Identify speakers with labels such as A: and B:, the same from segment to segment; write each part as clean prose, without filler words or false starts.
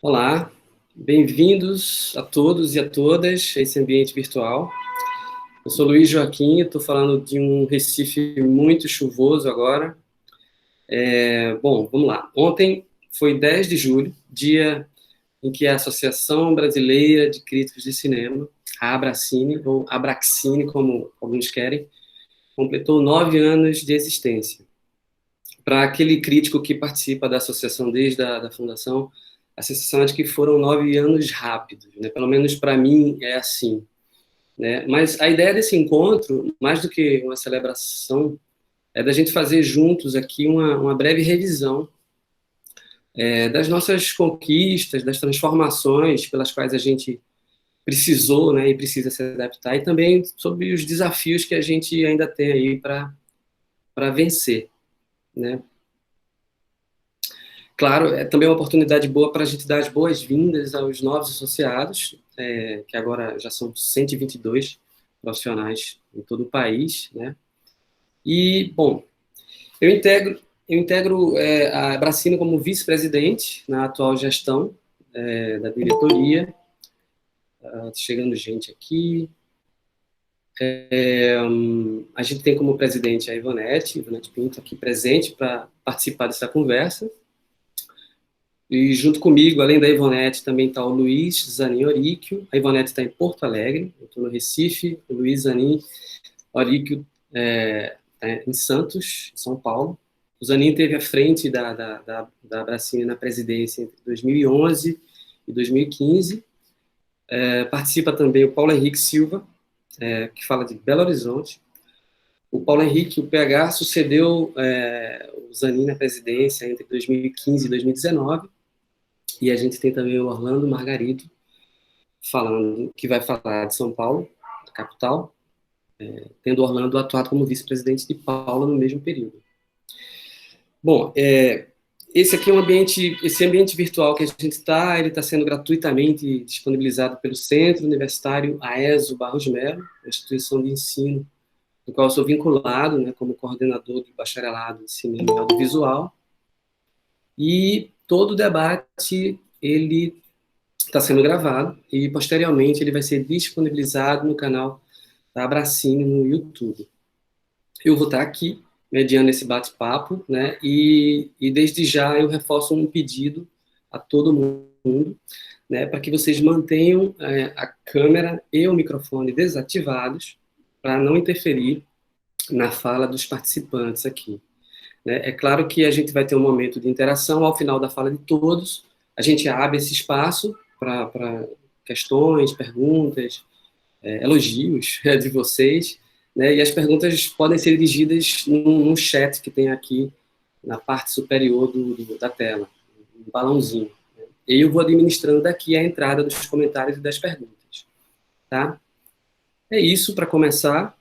A: Olá, bem-vindos a todos e a todas a esse ambiente virtual. Eu sou Luiz Joaquim, estou falando de um Recife muito chuvoso agora. Bom, vamos lá. Ontem foi 10 de julho, dia em que a Associação Brasileira de Críticos de Cinema, a Abracine, ou Abraxine, como alguns querem, completou 9 anos de existência. Para aquele crítico que participa da associação desde a fundação, a sensação é de que foram 9 anos rápidos, né? Pelo menos para mim é assim, né? Mas a ideia desse encontro, mais do que uma celebração, é da gente fazer juntos aqui uma breve revisão das nossas conquistas, das transformações pelas quais a gente precisou, né, e precisa se adaptar, e também sobre os desafios que a gente ainda tem aí para vencer, né? Claro, é também uma oportunidade boa para a gente dar as boas-vindas aos novos associados, que agora já são 122 profissionais em todo o país, né? E, bom, eu integro a Abracine como vice-presidente na atual gestão da diretoria. Chegando gente aqui. A gente tem como presidente a Ivonete Pinto aqui presente para participar dessa conversa. E junto comigo, além da Ivonete, também está o Luiz Zanin Oríquio. A Ivonete está em Porto Alegre, eu estou no Recife. O Luiz Zanin Oríquio está em Santos, São Paulo. O Zanin esteve à frente da Abracine na presidência entre 2011 e 2015. Participa também o Paulo Henrique Silva, que fala de Belo Horizonte. O Paulo Henrique, o PH, sucedeu o Zanin na presidência entre 2015 e 2019. E a gente tem também o Orlando Margarito, que vai falar de São Paulo, da capital, tendo o Orlando atuado como vice-presidente de Paula no mesmo período. Bom, esse aqui é esse ambiente virtual que a gente está, ele está sendo gratuitamente disponibilizado pelo Centro Universitário AESO Barros Melo, uma instituição de ensino, do qual eu sou vinculado, né, como coordenador do bacharelado de cinema e audiovisual. E todo o debate, ele está sendo gravado e, posteriormente, ele vai ser disponibilizado no canal da Abracine no YouTube. Eu vou estar aqui, mediando esse bate-papo, né, e desde já eu reforço um pedido a todo mundo, né, para que vocês mantenham a câmera e o microfone desativados, para não interferir na fala dos participantes aqui. É claro que a gente vai ter um momento de interação ao final da fala de todos, a gente abre esse espaço para questões, perguntas, elogios de vocês, né, e as perguntas podem ser dirigidas num chat que tem aqui na parte superior da tela, um balãozinho. Né, e eu vou administrando daqui a entrada dos comentários e das perguntas. Tá? É isso para começar.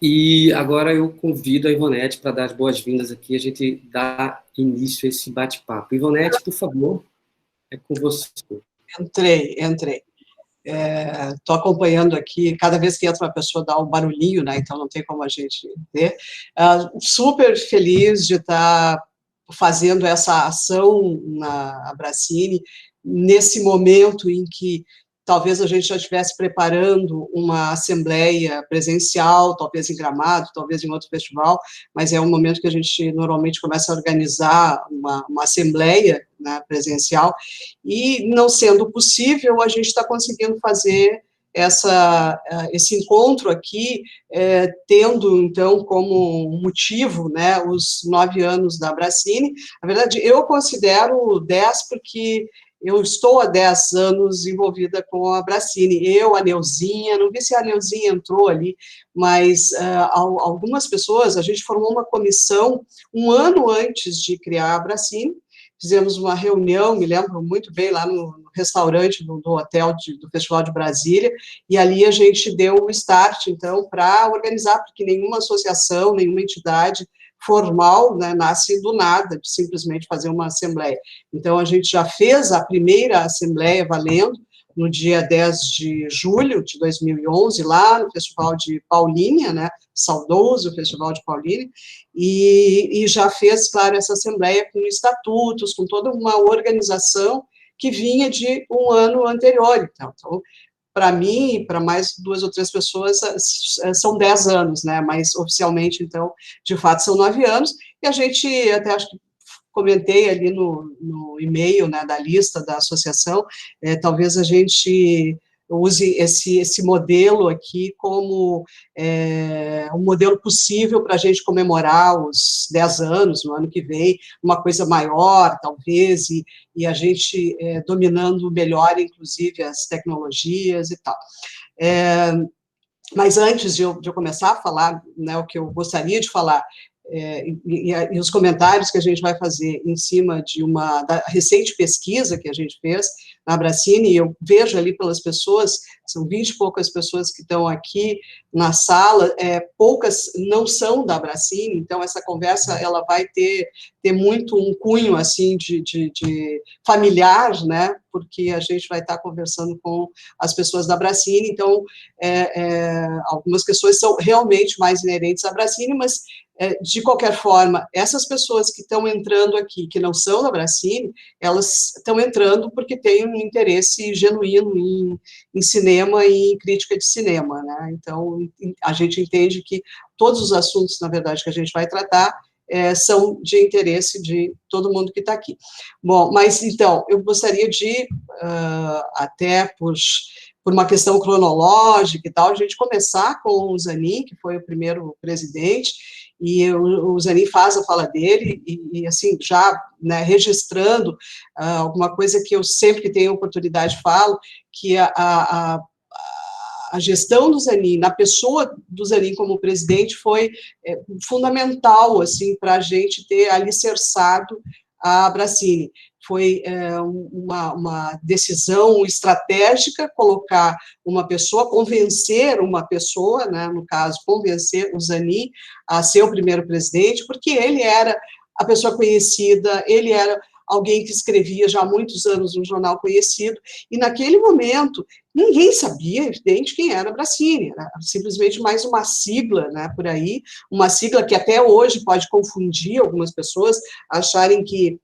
A: E agora eu convido a Ivonete para dar as boas-vindas aqui, a gente dá início a esse bate-papo. Ivonete, por favor, é com você.
B: Entrei. Estou acompanhando aqui, cada vez que entra uma pessoa dá um barulhinho, né, então não tem como a gente ver. Super feliz de estar fazendo essa ação na Abracine, nesse momento em que talvez a gente já estivesse preparando uma assembleia presencial, talvez em Gramado, talvez em outro festival, mas é um momento que a gente normalmente começa a organizar uma assembleia, né, presencial, e não sendo possível, a gente está conseguindo fazer esse encontro aqui, tendo, então, como motivo, né, os 9 anos da Abracine. Na verdade, eu considero 10 porque eu estou há 10 anos envolvida com a Abracine, a Neuzinha, não vi se a Neuzinha entrou ali, mas algumas pessoas, a gente formou uma comissão um ano antes de criar a Abracine, fizemos uma reunião, me lembro muito bem, lá no restaurante do hotel do Festival de Brasília, e ali a gente deu o start, então, para organizar, porque nenhuma associação, nenhuma entidade formal, né, nasce do nada, de simplesmente fazer uma assembleia. Então, a gente já fez a primeira assembleia valendo, no dia 10 de julho de 2011, lá no Festival de Paulínia, né, saudoso Festival de Paulínia, e já fez, claro, essa assembleia com estatutos, com toda uma organização que vinha de um ano anterior. Então para mim e para mais 2 ou 3 pessoas, são 10 anos, né? Mas oficialmente, então, de fato, são 9 anos, e a gente, até acho que comentei ali no e-mail, né, da lista da associação, talvez a gente use esse modelo aqui como um modelo possível para a gente comemorar os 10 anos, no ano que vem, uma coisa maior, talvez, e a gente dominando melhor, inclusive, as tecnologias e tal. Mas antes de eu começar a falar, né, o que eu gostaria de falar, e os comentários que a gente vai fazer em cima da recente pesquisa que a gente fez na Abracine, e eu vejo ali pelas pessoas, são 20 e poucas pessoas que estão aqui na sala, poucas não são da Abracine, então essa conversa ela vai ter muito um cunho assim de familiar, né, porque a gente vai estar conversando com as pessoas da Abracine, então algumas questões são realmente mais inerentes à Abracine, mas de qualquer forma, essas pessoas que estão entrando aqui, que não são da Abracine, elas estão entrando porque têm um interesse genuíno em cinema e em crítica de cinema, né? Então, a gente entende que todos os assuntos, na verdade, que a gente vai tratar, são de interesse de todo mundo que está aqui. Bom, mas, então, eu gostaria de, até por uma questão cronológica e tal, a gente começar com o Zanin, que foi o primeiro presidente, e o Zanin faz a fala dele, e assim, já, né, registrando alguma coisa que eu sempre que tenho oportunidade falo, que a gestão do Zanin, na pessoa do Zanin como presidente, foi fundamental, assim, para a gente ter alicerçado a Abracine. Foi uma decisão estratégica colocar uma pessoa, convencer uma pessoa, né, no caso, convencer o Zanin a ser o primeiro presidente, porque ele era a pessoa conhecida, ele era alguém que escrevia já há muitos anos um jornal conhecido, e naquele momento ninguém sabia, evidente, quem era a Abracine, era simplesmente mais uma sigla, né, por aí, uma sigla que até hoje pode confundir algumas pessoas, acharem que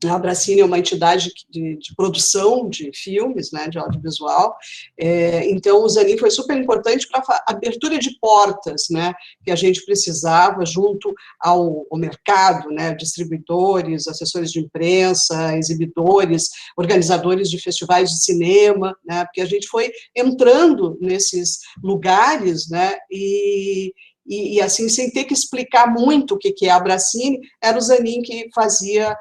B: a Abracine é uma entidade de produção de filmes, né, de audiovisual, então o Zanin foi super importante para a abertura de portas, né, que a gente precisava junto ao mercado, né, distribuidores, assessores de imprensa, exibidores, organizadores de festivais de cinema, né, porque a gente foi entrando nesses lugares, né, e assim, sem ter que explicar muito o que é a Abracine, era o Zanin que fazia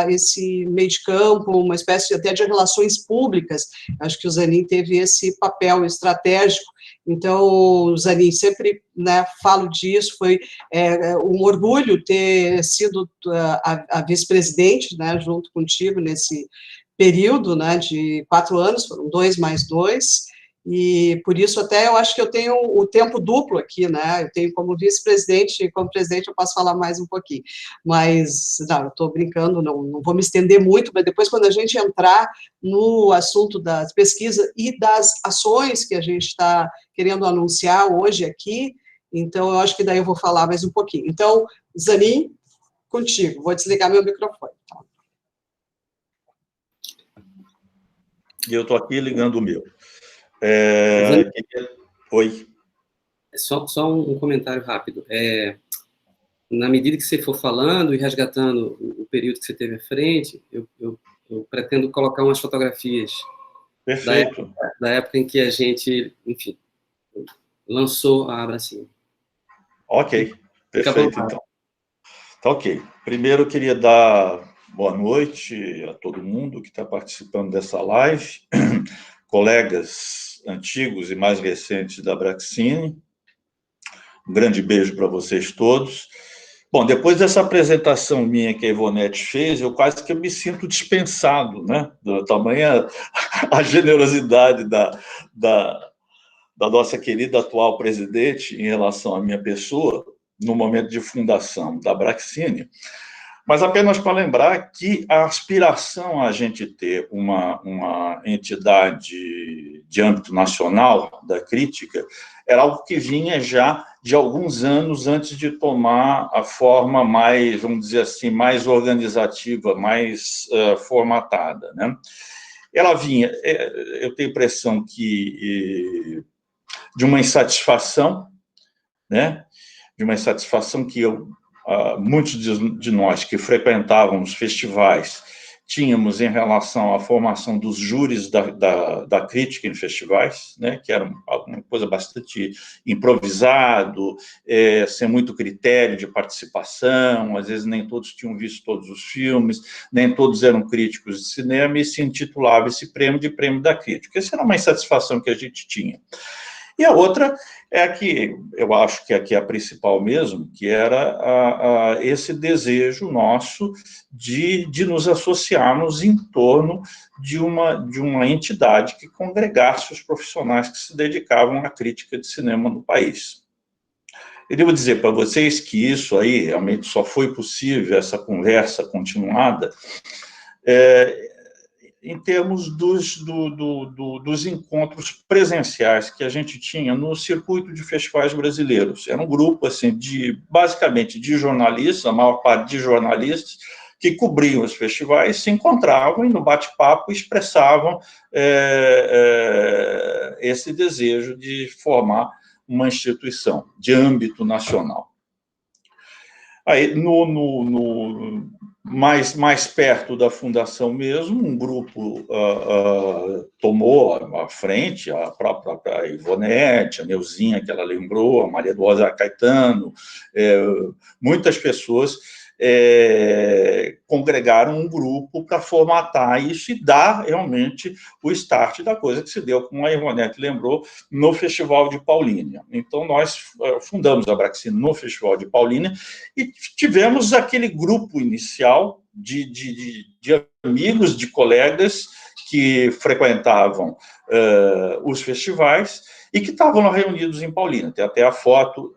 B: esse meio de campo, uma espécie até de relações públicas. Acho que o Zanin teve esse papel estratégico. Então, o Zanin sempre, né, falo disso, foi um orgulho ter sido a vice-presidente, né, junto contigo nesse período, né, de 4 anos, foram 2 mais 2, e por isso até eu acho que eu tenho o tempo duplo aqui, né, eu tenho como vice-presidente e como presidente eu posso falar mais um pouquinho, mas, não, eu estou brincando, não vou me estender muito, mas depois quando a gente entrar no assunto das pesquisas e das ações que a gente está querendo anunciar hoje aqui, então eu acho que daí eu vou falar mais um pouquinho. Então, Zanin, contigo, vou desligar meu microfone. Tá?
C: E eu estou aqui ligando o meu. Oi.
A: Só um comentário rápido. Na medida que você for falando e resgatando o período que você teve à frente, eu pretendo colocar umas fotografias da época em que a gente, enfim, lançou a Abracine.
C: Ok, perfeito, então. Tá ok. Primeiro, eu queria dar boa noite a todo mundo que está participando dessa live, colegas antigos e mais recentes da Abracine. Um grande beijo para vocês todos. Bom, depois dessa apresentação minha que a Ivonete fez, eu quase que me sinto dispensado, né? Do tamanho a generosidade da nossa querida atual presidente em relação à minha pessoa, no momento de fundação da Abracine. Mas apenas para lembrar que a aspiração a gente ter uma entidade de âmbito nacional da crítica era algo que vinha já de alguns anos antes de tomar a forma mais, vamos dizer assim, mais organizativa, mais formatada, né? Ela vinha, eu tenho a impressão que de uma insatisfação, né? De uma insatisfação que muitos de nós que frequentávamos festivais tínhamos em relação à formação dos júris da crítica em festivais, né, que era uma coisa bastante improvisado, sem muito critério de participação, às vezes nem todos tinham visto todos os filmes, nem todos eram críticos de cinema, e se intitulava esse prêmio de prêmio da crítica. Essa era uma insatisfação que a gente tinha. E a outra é que eu acho que aqui é a principal mesmo, que era esse desejo nosso de nos associarmos em torno de uma entidade que congregasse os profissionais que se dedicavam à crítica de cinema no país. Eu devo dizer para vocês que isso aí realmente só foi possível, essa conversa continuada, em termos dos encontros presenciais que a gente tinha no circuito de festivais brasileiros. Era um grupo, assim, basicamente, de jornalistas, a maior parte de jornalistas, que cobriam os festivais, se encontravam e, no bate-papo, expressavam esse desejo de formar uma instituição de âmbito nacional. Aí, mais perto da fundação mesmo, um grupo tomou a frente, a própria Ivonete, a Neuzinha, que ela lembrou, a Maria do Rosário Caetano, muitas pessoas congregaram um grupo para formatar isso e dar realmente o start da coisa que se deu, como a Ivonete lembrou, no Festival de Paulínia. Então, nós fundamos a Abraxine no Festival de Paulínia e tivemos aquele grupo inicial de amigos, de colegas que frequentavam os festivais e que estavam lá reunidos em Paulínia. Tem até a foto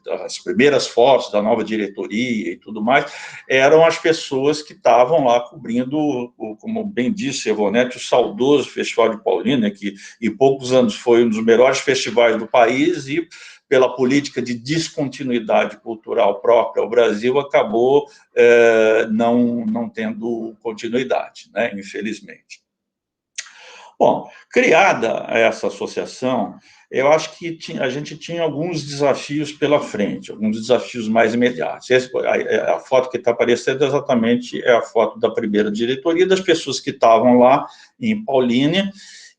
C: das primeiras fotos da nova diretoria e tudo mais, eram as pessoas que estavam lá cobrindo, como bem disse Ivonete, o saudoso Festival de Paulínia, que em poucos anos foi um dos melhores festivais do país e, pela política de descontinuidade cultural própria ao Brasil, acabou não tendo continuidade, né, infelizmente. Bom, criada essa associação, eu acho que a gente tinha alguns desafios pela frente, alguns desafios mais imediatos. A foto que está aparecendo exatamente é a foto da primeira diretoria, das pessoas que estavam lá em Paulínia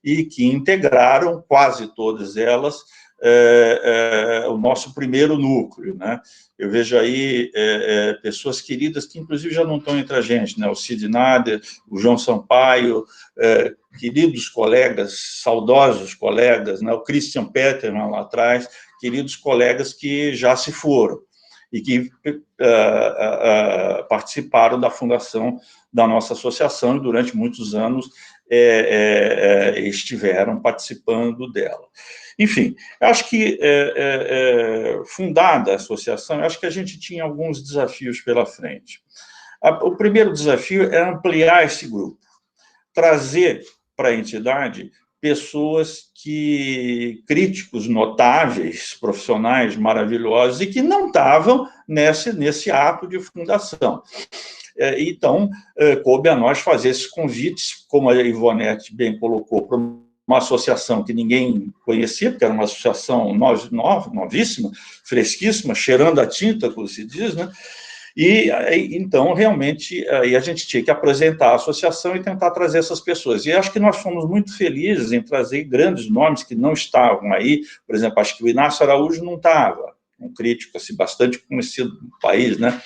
C: e que integraram, quase todas elas, o nosso primeiro núcleo, né? Eu vejo aí pessoas queridas que, inclusive, já não estão entre a gente, né? O Cid Nader, o João Sampaio, queridos colegas, saudosos colegas, né? O Christian Petermann lá atrás, queridos colegas que já se foram e que participaram da fundação da nossa associação e durante muitos anos estiveram participando dela. Enfim, acho que, fundada a associação, acho que a gente tinha alguns desafios pela frente. O primeiro desafio é ampliar esse grupo, trazer para a entidade pessoas críticos notáveis, profissionais maravilhosos, e que não estavam nesse ato de fundação. Então, coube a nós fazer esses convites, como a Ivonete bem colocou, para uma associação que ninguém conhecia, porque era uma associação novíssima, fresquíssima, cheirando a tinta, como se diz, né? E, então, realmente, aí a gente tinha que apresentar a associação e tentar trazer essas pessoas. E acho que nós fomos muito felizes em trazer grandes nomes que não estavam aí. Por exemplo, acho que o Inácio Araújo não estava, um crítico assim, bastante conhecido no país, né?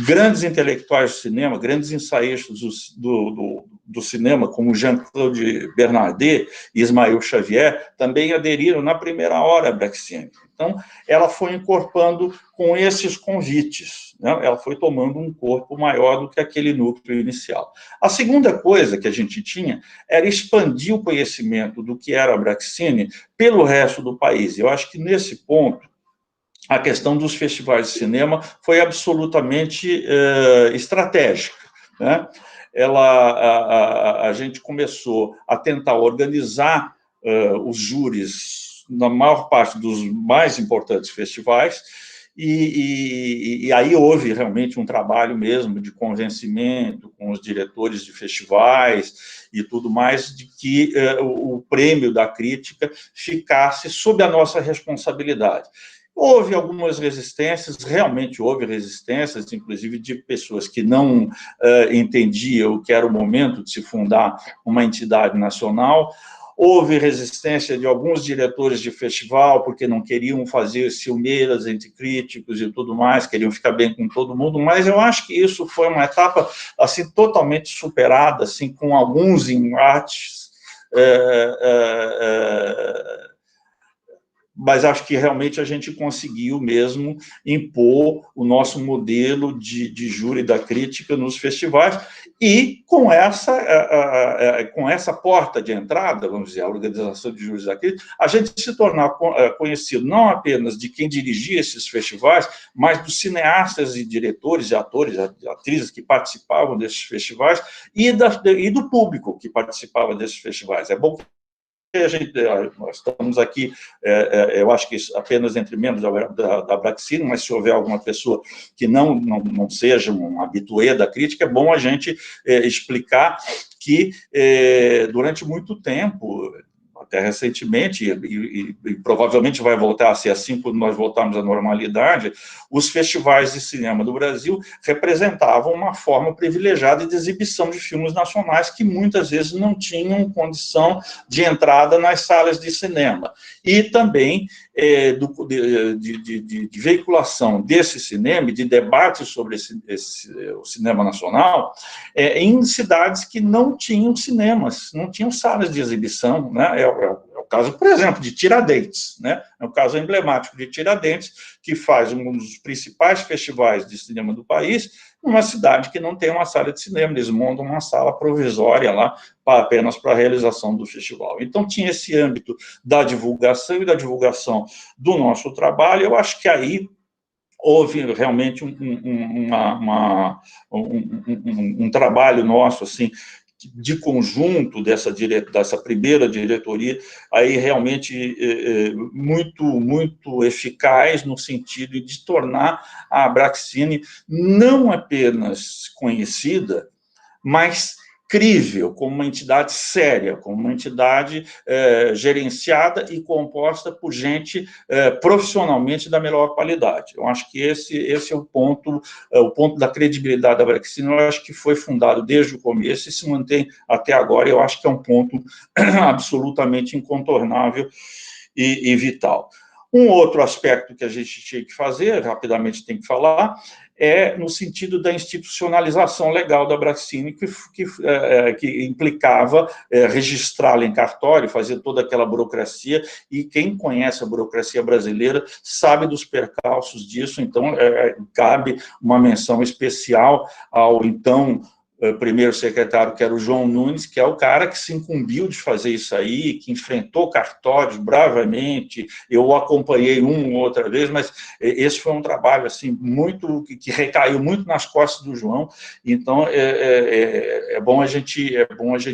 C: Grandes intelectuais do cinema, grandes ensaístas do cinema, como Jean-Claude Bernardet e Ismael Xavier, também aderiram na primeira hora à Abraxine. Então, ela foi incorporando com esses convites, né? Ela foi tomando um corpo maior do que aquele núcleo inicial. A segunda coisa que a gente tinha era expandir o conhecimento do que era a Abraxine pelo resto do país. Eu acho que, nesse ponto, a questão dos festivais de cinema foi absolutamente estratégica, né? A gente começou a tentar organizar os júris na maior parte dos mais importantes festivais, e aí houve realmente um trabalho mesmo de convencimento com os diretores de festivais e tudo mais, de que o prêmio da crítica ficasse sob a nossa responsabilidade. Houve algumas resistências, realmente houve resistências, inclusive de pessoas que não entendiam o que era o momento de se fundar uma entidade nacional. Houve resistência de alguns diretores de festival, porque não queriam fazer ciumeiras entre críticos e tudo mais, queriam ficar bem com todo mundo, mas eu acho que isso foi uma etapa assim, totalmente superada, assim, com alguns embates, mas acho que realmente a gente conseguiu mesmo impor o nosso modelo de júri da crítica nos festivais, e com essa porta de entrada, vamos dizer, a organização de júris da crítica, a gente se tornar conhecido não apenas de quem dirigia esses festivais, mas dos cineastas e diretores, e atores, e atrizes que participavam desses festivais, e do público que participava desses festivais. É bom que nós estamos aqui, eu acho que apenas entre membros da Braxine, mas se houver alguma pessoa que não seja um habitué da crítica, é bom a gente explicar que, durante muito tempo, até recentemente, e provavelmente vai voltar a ser assim quando nós voltarmos à normalidade, os festivais de cinema do Brasil representavam uma forma privilegiada de exibição de filmes nacionais que muitas vezes não tinham condição de entrada nas salas de cinema. E também de veiculação desse cinema, de debate sobre o cinema nacional, em cidades que não tinham cinemas, não tinham salas de exibição, né? É o caso, por exemplo, de Tiradentes, né? É o caso emblemático de Tiradentes, que faz um dos principais festivais de cinema do país, numa cidade que não tem uma sala de cinema, eles montam uma sala provisória lá, apenas para a realização do festival. Então, tinha esse âmbito da divulgação e da divulgação do nosso trabalho. Eu acho que aí houve realmente um trabalho nosso, assim, de conjunto dessa primeira diretoria, aí realmente muito eficaz no sentido de tornar a Abraxine não apenas conhecida, mas crível, como uma entidade séria, como uma entidade gerenciada e composta por gente profissionalmente da melhor qualidade. Eu acho que esse é o ponto da credibilidade da Abraxine. Eu acho que foi fundado desde o começo e se mantém até agora. Eu acho que é um ponto absolutamente incontornável e vital. Um outro aspecto que a gente tinha que fazer, rapidamente tem que falar, no sentido da institucionalização legal da Abraxine, que implicava registrá-la em cartório, fazer toda aquela burocracia, e quem conhece a burocracia brasileira sabe dos percalços disso, então cabe uma menção especial ao então primeiro secretário, que era o João Nunes, que é o cara que se incumbiu de fazer isso aí, que enfrentou cartórios bravamente. Eu o acompanhei uma ou outra vez, mas esse foi um trabalho assim que recaiu muito nas costas do João. Então é bom a gente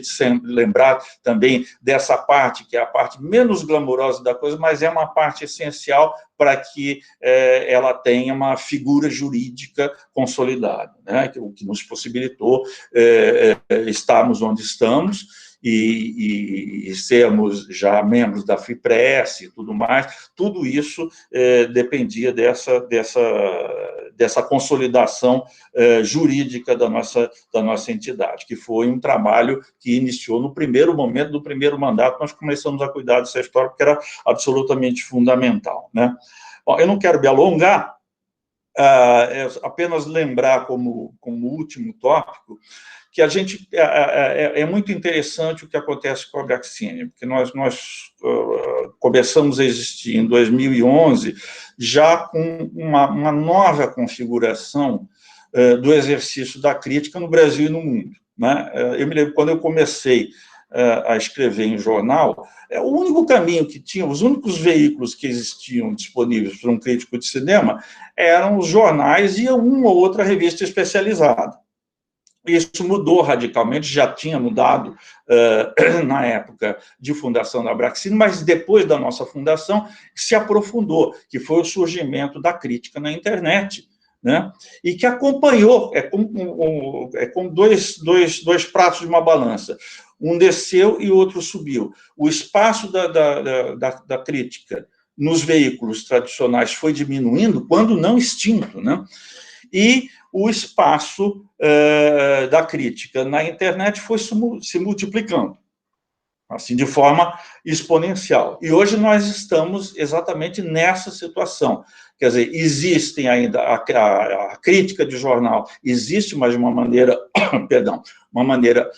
C: sempre lembrar também dessa parte, que é a parte menos glamourosa da coisa, mas é uma parte essencial para que ela tenha uma figura jurídica consolidada, né? O que nos possibilitou estarmos onde estamos e sermos já membros da FIPRESS e tudo mais. Tudo isso dependia dessa consolidação jurídica da nossa entidade, que foi um trabalho que iniciou no primeiro momento do primeiro mandato. Nós começamos a cuidar dessa história, porque era absolutamente fundamental, né? Bom, eu não quero me alongar, apenas lembrar como último tópico que a gente é muito interessante o que acontece com a Abraxine, porque nós começamos a existir em 2011 já com uma nova configuração do exercício da crítica no Brasil e no mundo, né? Eu me lembro quando eu comecei a escrever em jornal, o único caminho que tinha, os únicos veículos que existiam disponíveis para um crítico de cinema eram os jornais e uma ou outra revista especializada. Isso mudou radicalmente, já tinha mudado na época de fundação da Abraxine, mas depois da nossa fundação se aprofundou, que foi o surgimento da crítica na internet, né? E que acompanhou, é como dois pratos de uma balança, um desceu e o outro subiu. O espaço da crítica nos veículos tradicionais foi diminuindo, quando não extinto, né? E o espaço da crítica na internet foi se multiplicando, assim, de forma exponencial. E hoje nós estamos exatamente nessa situação. Quer dizer, existem ainda a crítica de jornal, existe, mas de uma maneira, perdão, uma maneira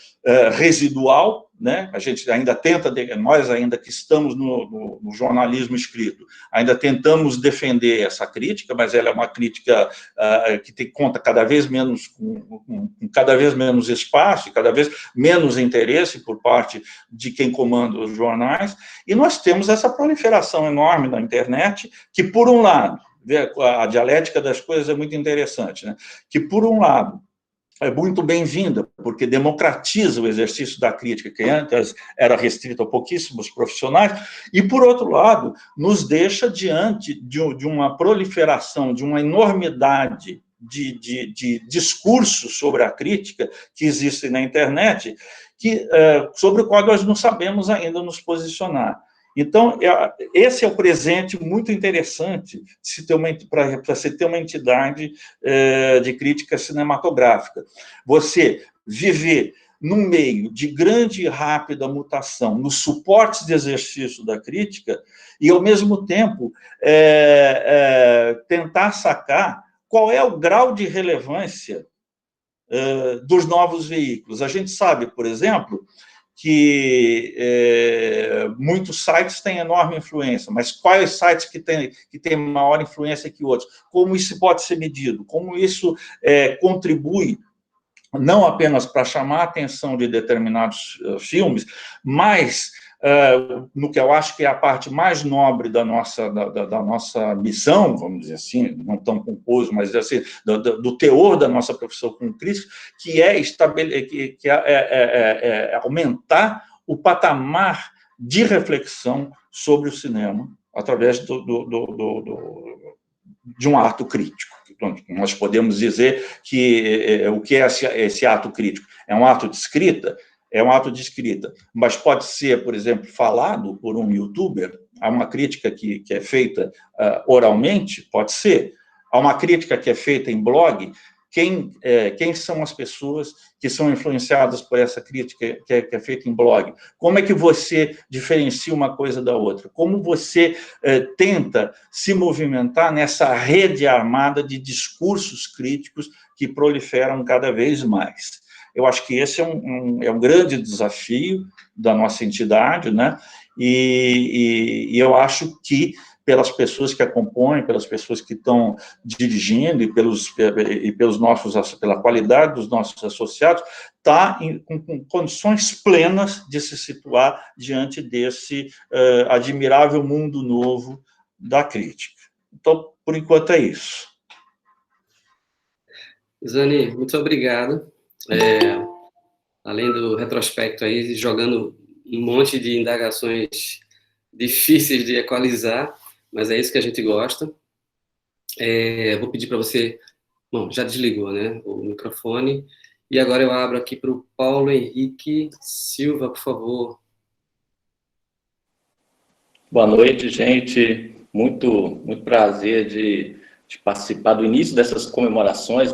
C: residual, né? A gente ainda tenta, nós ainda que estamos no jornalismo escrito, ainda tentamos defender essa crítica, mas ela é uma crítica que conta cada vez menos com cada vez menos espaço, cada vez menos interesse por parte de quem comanda os jornais, e nós temos essa proliferação enorme na internet, que, por um lado, a dialética das coisas é muito interessante, né? Que, por um lado, é muito bem-vinda, porque democratiza o exercício da crítica, que antes era restrito a pouquíssimos profissionais, e, por outro lado, nos deixa diante de uma proliferação, de uma enormidade de discursos sobre a crítica que existem na internet, sobre o qual nós não sabemos ainda nos posicionar. Então, esse é o presente muito interessante para se ter uma entidade de crítica cinematográfica. Você viver num meio de grande e rápida mutação, nos suportes de exercício da crítica, e, ao mesmo tempo, tentar sacar qual é o grau de relevância dos novos veículos. A gente sabe, por exemplo, que muitos sites têm enorme influência, mas quais sites que têm maior influência que outros? Como isso pode ser medido? Como isso contribui não apenas para chamar a atenção de determinados filmes, mas no que eu acho que é a parte mais nobre da nossa missão, vamos dizer assim, não tão pomposo, mas assim, do teor da nossa profissão como crítico, que é aumentar o patamar de reflexão sobre o cinema através de um ato crítico. Nós podemos dizer que o que é esse ato crítico? É um ato de escrita? É um ato de escrita, mas pode ser, por exemplo, falado por um youtuber. Há uma crítica que é feita oralmente, pode ser. Há uma crítica que é feita em blog. Quem são as pessoas que são influenciadas por essa crítica que é feita em blog? Como é que você diferencia uma coisa da outra? Como você tenta se movimentar nessa rede armada de discursos críticos que proliferam cada vez mais? Eu acho que esse é um grande desafio da nossa entidade, né? E eu acho que, pelas pessoas que acompanham, pelas pessoas que estão dirigindo e pela qualidade dos nossos associados, está com condições plenas de se situar diante desse admirável mundo novo da crítica. Então, por enquanto, é isso.
A: Zani, muito obrigado. Além do retrospecto aí, jogando um monte de indagações difíceis de equalizar, mas é isso que a gente gosta. Vou pedir para você... Bom, já desligou, né, o microfone. E agora eu abro aqui para o Paulo Henrique Silva, por favor.
D: Boa noite, gente. Muito prazer de participar do início dessas comemorações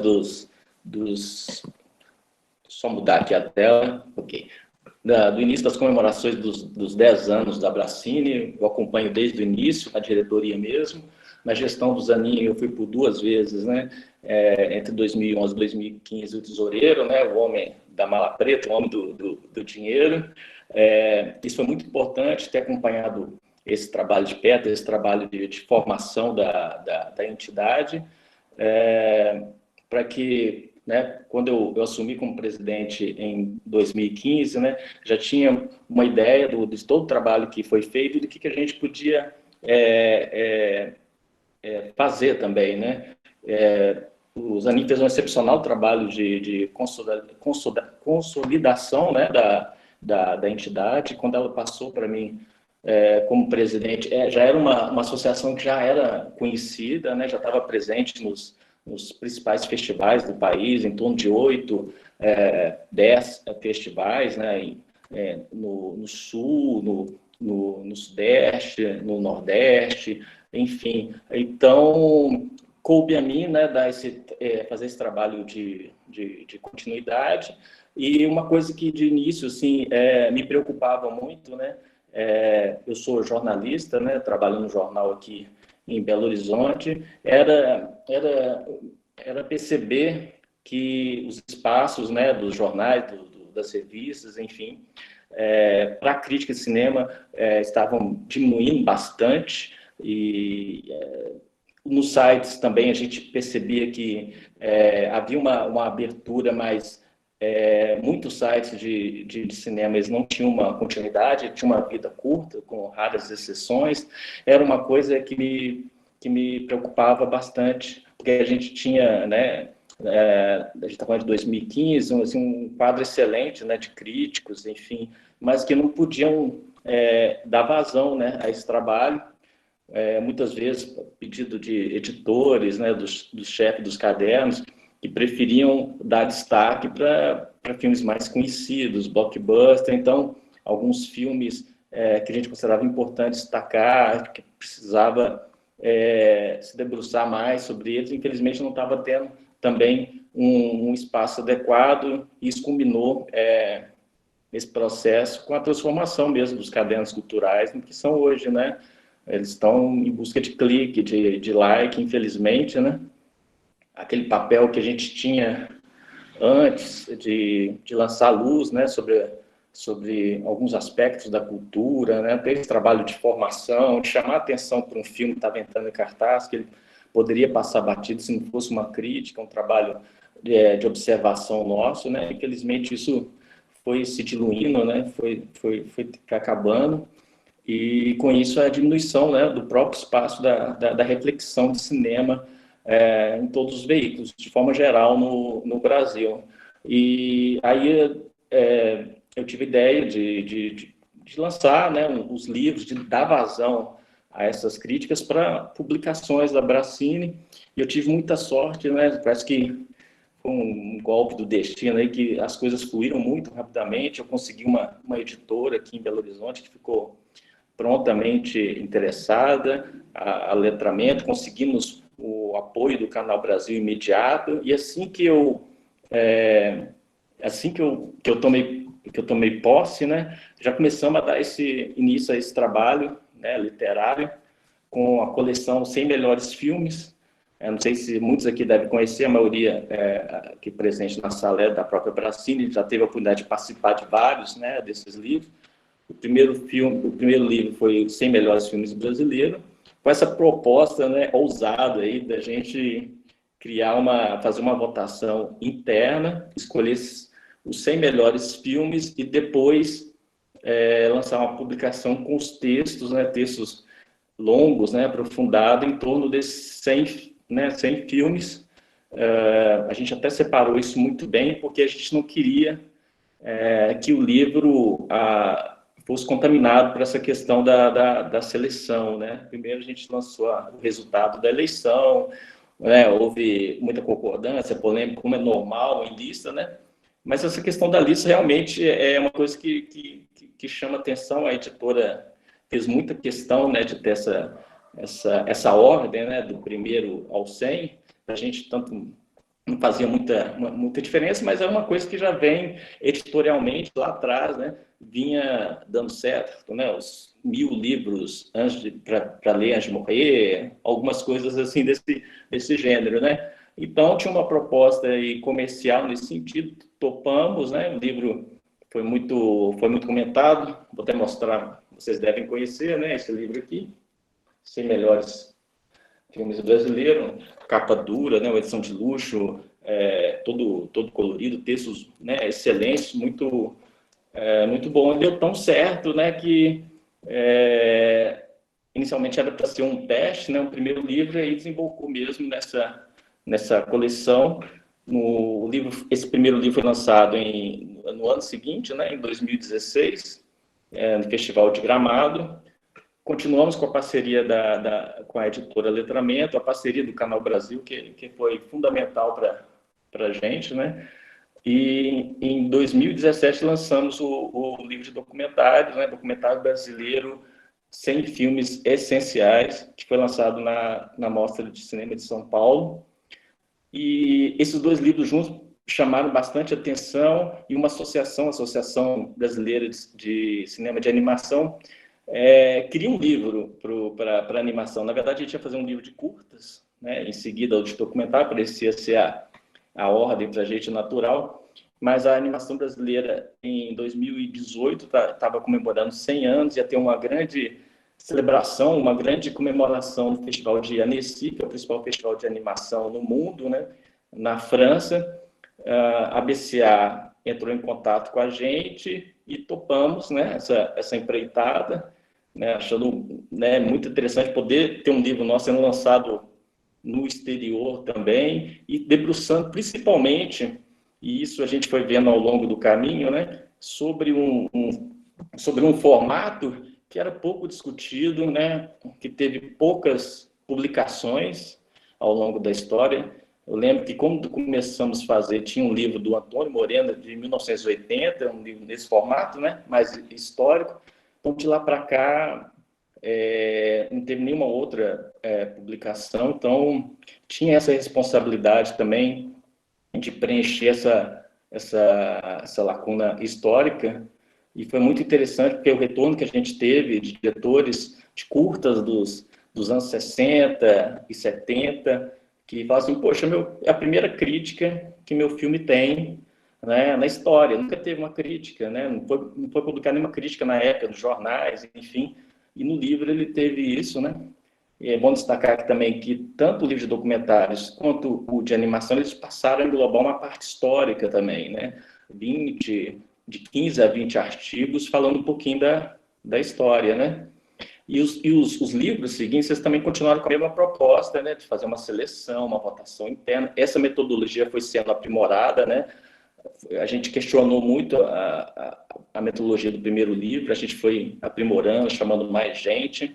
D: Só mudar aqui a tela. Ok. Do início das comemorações dos 10 anos da Abraxine. Eu acompanho desde o início, na diretoria mesmo. Na gestão do Zanin, eu fui por 2 vezes, né? Entre 2011 e 2015, o tesoureiro, né? O homem da mala preta, o homem do dinheiro. Isso foi muito importante, ter acompanhado esse trabalho de perto, esse trabalho de formação da entidade, para que né, quando eu assumi como presidente em 2015, né, já tinha uma ideia de todo o trabalho que foi feito e do que a gente podia fazer também, né. O Zanin fez um excepcional trabalho de consolidação, né, da entidade. Quando ela passou para mim como presidente, já era uma associação que já era conhecida, né, já estava presente nos principais festivais do país, em torno de 8, 10 festivais, né, no Sul, no Sudeste, no Nordeste, enfim. Então, coube a mim, né, fazer esse trabalho de continuidade. E uma coisa que de início assim, me preocupava muito, né, eu sou jornalista, né, trabalho no jornal aqui em Belo Horizonte, era perceber que os espaços, né, dos jornais, das revistas, enfim, para a crítica de cinema estavam diminuindo bastante. E nos sites também a gente percebia que havia uma abertura, mas muitos sites de cinema eles não tinham uma continuidade, tinham uma vida curta, com raras exceções. Era uma coisa que me preocupava bastante, porque a gente tinha, né, a gente está falando de 2015, um quadro excelente, né, de críticos, enfim, mas que não podiam dar vazão, né, a esse trabalho. Muitas vezes, pedido de editores, né, dos chefes dos cadernos, que preferiam dar destaque para filmes mais conhecidos, blockbuster. Então, alguns filmes que a gente considerava importante destacar, que precisava se debruçar mais sobre eles, infelizmente não estava tendo também um espaço adequado, e isso culminou nesse processo com a transformação mesmo dos cadernos culturais, no que são hoje, né? Eles estão em busca de clique, de like, infelizmente, né? Aquele papel que a gente tinha antes de lançar luz, né, sobre alguns aspectos da cultura, né, ter esse trabalho de formação, de chamar a atenção para um filme que estava entrando em cartaz, que ele poderia passar batido se não fosse uma crítica, um trabalho de observação nosso, né? Infelizmente isso foi se diluindo, né, foi acabando. E com isso a diminuição, né, do próprio espaço da reflexão de cinema em todos os veículos, de forma geral no Brasil. E aí eu tive a ideia de lançar, né, os livros, de dar vazão a essas críticas para publicações da Bracine. E eu tive muita sorte, né, parece que foi um golpe do destino aí, que as coisas fluíram muito rapidamente. Eu consegui uma editora aqui em Belo Horizonte que ficou prontamente interessada a letramento, conseguimos o apoio do Canal Brasil imediato, e assim que eu tomei posse, né, já começamos a dar início a esse trabalho, né, literário, com a coleção 100 Melhores Filmes. Não sei se muitos aqui devem conhecer, a maioria aqui presente na sala é da própria Bracine, já teve a oportunidade de participar de vários, né, desses livros. O primeiro livro foi 100 Melhores Filmes Brasileiros, com essa proposta, né, ousada aí da gente fazer uma votação interna, escolher os 100 melhores filmes e depois lançar uma publicação com os textos, né, textos longos, né, aprofundados em torno desses 100 filmes. A gente até separou isso muito bem, porque a gente não queria que o livro fosse contaminado por essa questão da seleção, né? Primeiro a gente lançou o resultado da eleição, né? Houve muita concordância, polêmica, como é normal em lista, né? Mas essa questão da lista realmente é uma coisa que chama atenção. A editora fez muita questão, né, de ter essa ordem, né, do primeiro ao 100. A gente tanto não fazia muita diferença, mas é uma coisa que já vem editorialmente lá atrás, né? Vinha dando certo, né? Os 1000 livros para ler antes de morrer, algumas coisas assim desse gênero, né? Então tinha uma proposta aí comercial nesse sentido, topamos, né? O livro foi muito comentado, vou até mostrar, vocês devem conhecer, né? Esse livro aqui, 100 Melhores Filmes Brasileiros, capa dura, né, uma edição de luxo, todo colorido, textos, né, excelentes, muito bom. Deu tão certo, né, que inicialmente era para ser um teste, né, um primeiro livro, e aí desembocou mesmo nessa coleção. Esse primeiro livro foi lançado no ano seguinte, né, em 2016, no Festival de Gramado. Continuamos com a parceria com a editora Letramento, a parceria do Canal Brasil, que foi fundamental para a gente, né? E em 2017 lançamos o livro de documentários, né? Documentário brasileiro 100 filmes essenciais, que foi lançado na Mostra de Cinema de São Paulo. E esses dois livros juntos chamaram bastante atenção, e uma associação, a Associação Brasileira de Cinema de Animação, queria um livro para animação. Na verdade, a gente ia fazer um livro de curtas, né? Em seguida o de documentário, parecia ser a ordem para a gente natural, mas a animação brasileira, em 2018, estava comemorando 100 anos, ia ter uma grande celebração, uma grande comemoração no Festival de Annecy, que é o principal festival de animação no mundo, né? Na França. A BCA entrou em contato com a gente e topamos, né, essa empreitada, né, achando, né, muito interessante poder ter um livro nosso sendo lançado no exterior também, e debruçando principalmente, e isso a gente foi vendo ao longo do caminho, né, sobre um formato que era pouco discutido, né, que teve poucas publicações ao longo da história. Eu lembro que, quando começamos a fazer, tinha um livro do Antônio Moreno, de 1980, um livro nesse formato, né, mais histórico. Então, de lá para cá, não teve nenhuma outra publicação. Então, tinha essa responsabilidade também de preencher essa lacuna histórica. E foi muito interessante, porque o retorno que a gente teve de diretores de curtas dos anos 60 e 70, que falam assim, poxa, é a primeira crítica que meu filme tem, né, na história. Nunca teve uma crítica, né? Não foi publicada nenhuma crítica na época, nos jornais, enfim. E no livro ele teve isso, né? E é bom destacar aqui também que tanto o livro de documentários quanto o de animação, eles passaram a englobar uma parte histórica também, né? De 15 a 20 artigos falando um pouquinho da história, né? E os livros seguintes, eles também continuaram com a mesma proposta, né, de fazer uma seleção, uma votação interna. Essa metodologia foi sendo aprimorada, né? A gente questionou muito a metodologia do primeiro livro, a gente foi aprimorando, chamando mais gente,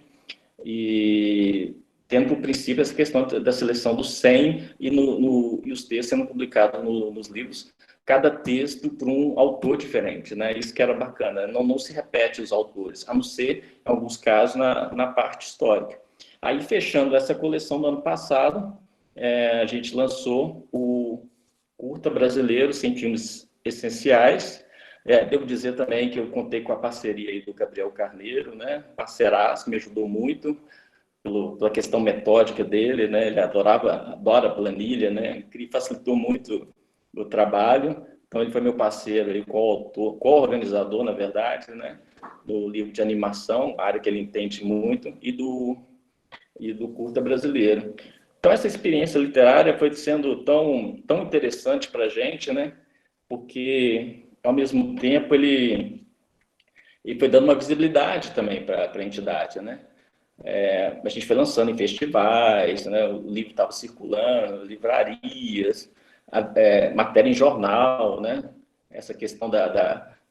D: e tendo por princípio essa questão da seleção dos 100 e os textos sendo publicados nos livros, cada texto por um autor diferente, né? Isso que era bacana, não se repete os autores, a não ser, em alguns casos, na parte histórica. Aí, fechando essa coleção do ano passado, a gente lançou o Curta Brasileiro 100 Filmes Essenciais. Devo dizer também que eu contei com a parceria aí do Gabriel Carneiro, né? Parceiraço, me ajudou muito pela questão metódica dele, né? Ele adora planilha, né? E facilitou muito o trabalho. Então, ele foi meu parceiro, co-organizador, na verdade, né? Do livro de animação, área que ele entende muito, e do Curta Brasileiro. Então, essa experiência literária foi sendo tão interessante para a gente, né? Porque, ao mesmo tempo, ele foi dando uma visibilidade também para a entidade, né? A gente foi lançando em festivais, né? O livro estava circulando, livrarias, matéria em jornal, né? Essa questão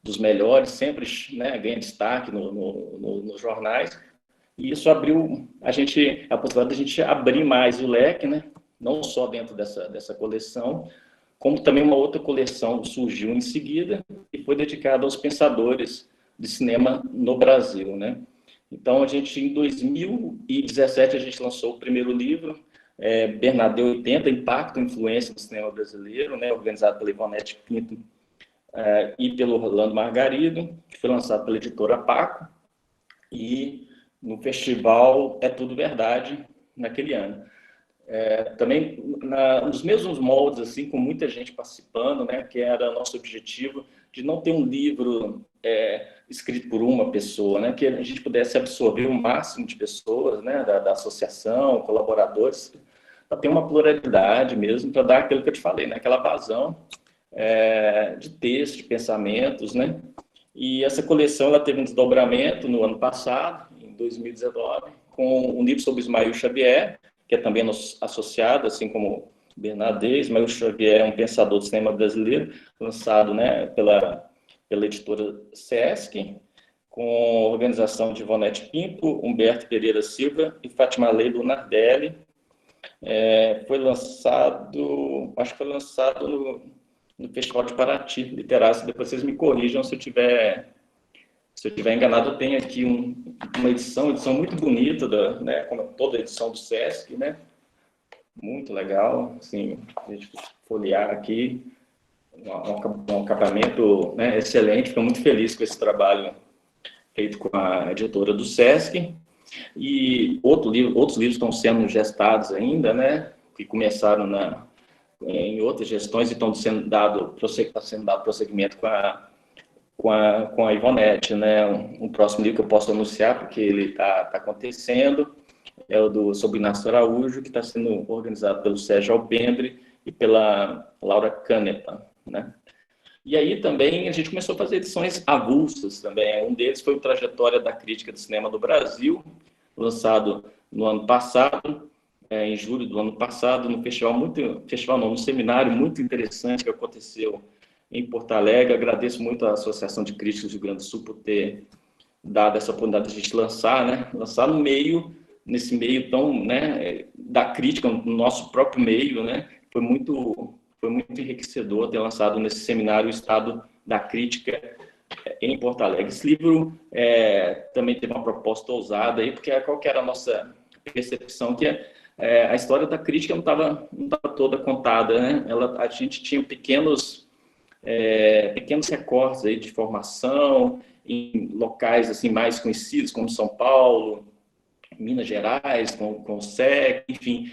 D: dos melhores sempre, né, ganha destaque nos jornais. E isso abriu a possibilidade de a gente abrir mais o leque, né? Não só dentro dessa coleção, como também uma outra coleção surgiu em seguida e foi dedicada aos pensadores de cinema no Brasil, né? Então, em 2017, a gente lançou o primeiro livro, Bernardeu 80, Impacto e Influência do Cinema Brasileiro, né? Organizado pela Ivonete Pinto e pelo Orlando Margarido, que foi lançado pela editora Paco, e no festival É Tudo Verdade, naquele ano. Também nos mesmos moldes, assim, com muita gente participando, né, que era nosso objetivo de não ter um livro escrito por uma pessoa, né, que a gente pudesse absorver o máximo de pessoas, né, da associação, colaboradores, para ter uma pluralidade mesmo, para dar aquilo que eu te falei, né? Aquela vazão de texto, de pensamentos, né? E essa coleção ela teve um desdobramento no ano passado, em 2019, com um livro sobre Ismael Xavier, que é também associado, assim como Bernadette. Ismael Xavier é um pensador do cinema brasileiro, lançado, né, pela editora Sesc, com a organização de Ivonete Pinto, Humberto Pereira Silva e Fátima Leila Nardelli. Foi lançado, acho que foi lançado no Festival de Paraty Literário. Depois vocês me corrijam se eu tiver enganado. Eu tenho aqui uma edição muito bonita, né, como toda edição do Sesc, né? Muito legal, assim, a gente folhear aqui, um acabamento, né, excelente. Fico muito feliz com esse trabalho feito com a editora do Sesc. E outros livros estão sendo gestados ainda, né, que começaram em outras gestões e estão sendo dado prosseguimento com a Ivonete, né. Um próximo livro que eu posso anunciar, porque ele está acontecendo, é o sobre Inácio Araújo, que está sendo organizado pelo Sérgio Alpendre e pela Laura Canepa, né. E aí também a gente começou a fazer edições avulsas também. Um deles foi o Trajetória da Crítica de Cinema do Brasil, lançado no ano passado, em julho do ano passado, no seminário muito interessante que aconteceu em Porto Alegre. Agradeço muito à Associação de Críticos do Rio Grande do Sul por ter dado essa oportunidade de a gente lançar, né? Lançar nesse meio tão, né, da crítica, no nosso próprio meio, né? Foi muito enriquecedor ter lançado nesse seminário o Estado da Crítica em Porto Alegre. Esse livro também teve uma proposta ousada aí, porque qual que era a nossa percepção? Que a história da crítica não estava toda contada, né? A gente tinha pequenos recortes aí de formação em locais assim mais conhecidos, como São Paulo, Minas Gerais, com o SEC, enfim,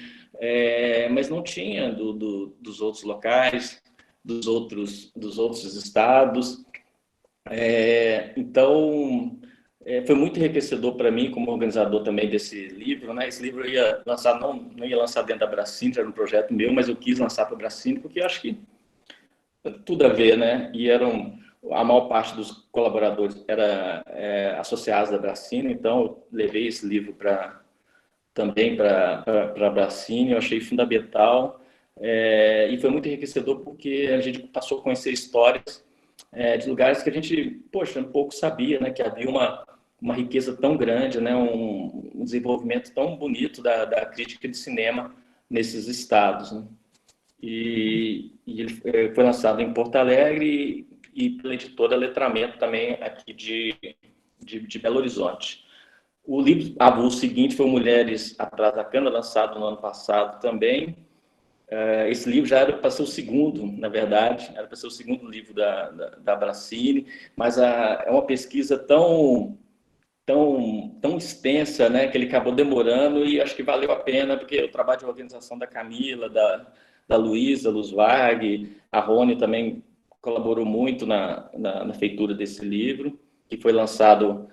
D: mas não tinha dos outros locais, dos outros estados. Então, foi muito enriquecedor para mim, como organizador também desse livro, né? Esse livro eu ia lançar, não ia lançar dentro da Brascine, era um projeto meu, mas eu quis lançar para a Brascine, porque eu acho que tudo a ver, né? E a maior parte dos colaboradores era associados da Brascine, então eu levei esse livro também para a Brascine. Eu achei fundamental, e foi muito enriquecedor porque a gente passou a conhecer histórias de lugares que a gente, poxa, um pouco sabia, né, que havia uma riqueza tão grande, né, um desenvolvimento tão bonito da crítica de cinema nesses estados, né? E ele foi lançado em Porto Alegre e pela editora Letramento também aqui de Belo Horizonte. O livro avulso seguinte foi Mulheres Atrás da Câmera, lançado no ano passado também. Esse livro já era para ser o segundo, na verdade, era para ser o segundo livro da Brascine, mas é uma pesquisa tão extensa, né, que ele acabou demorando, e acho que valeu a pena, porque o trabalho de organização da Camila, da Luísa Luzwag, a Rony também colaborou muito na feitura desse livro, que foi lançado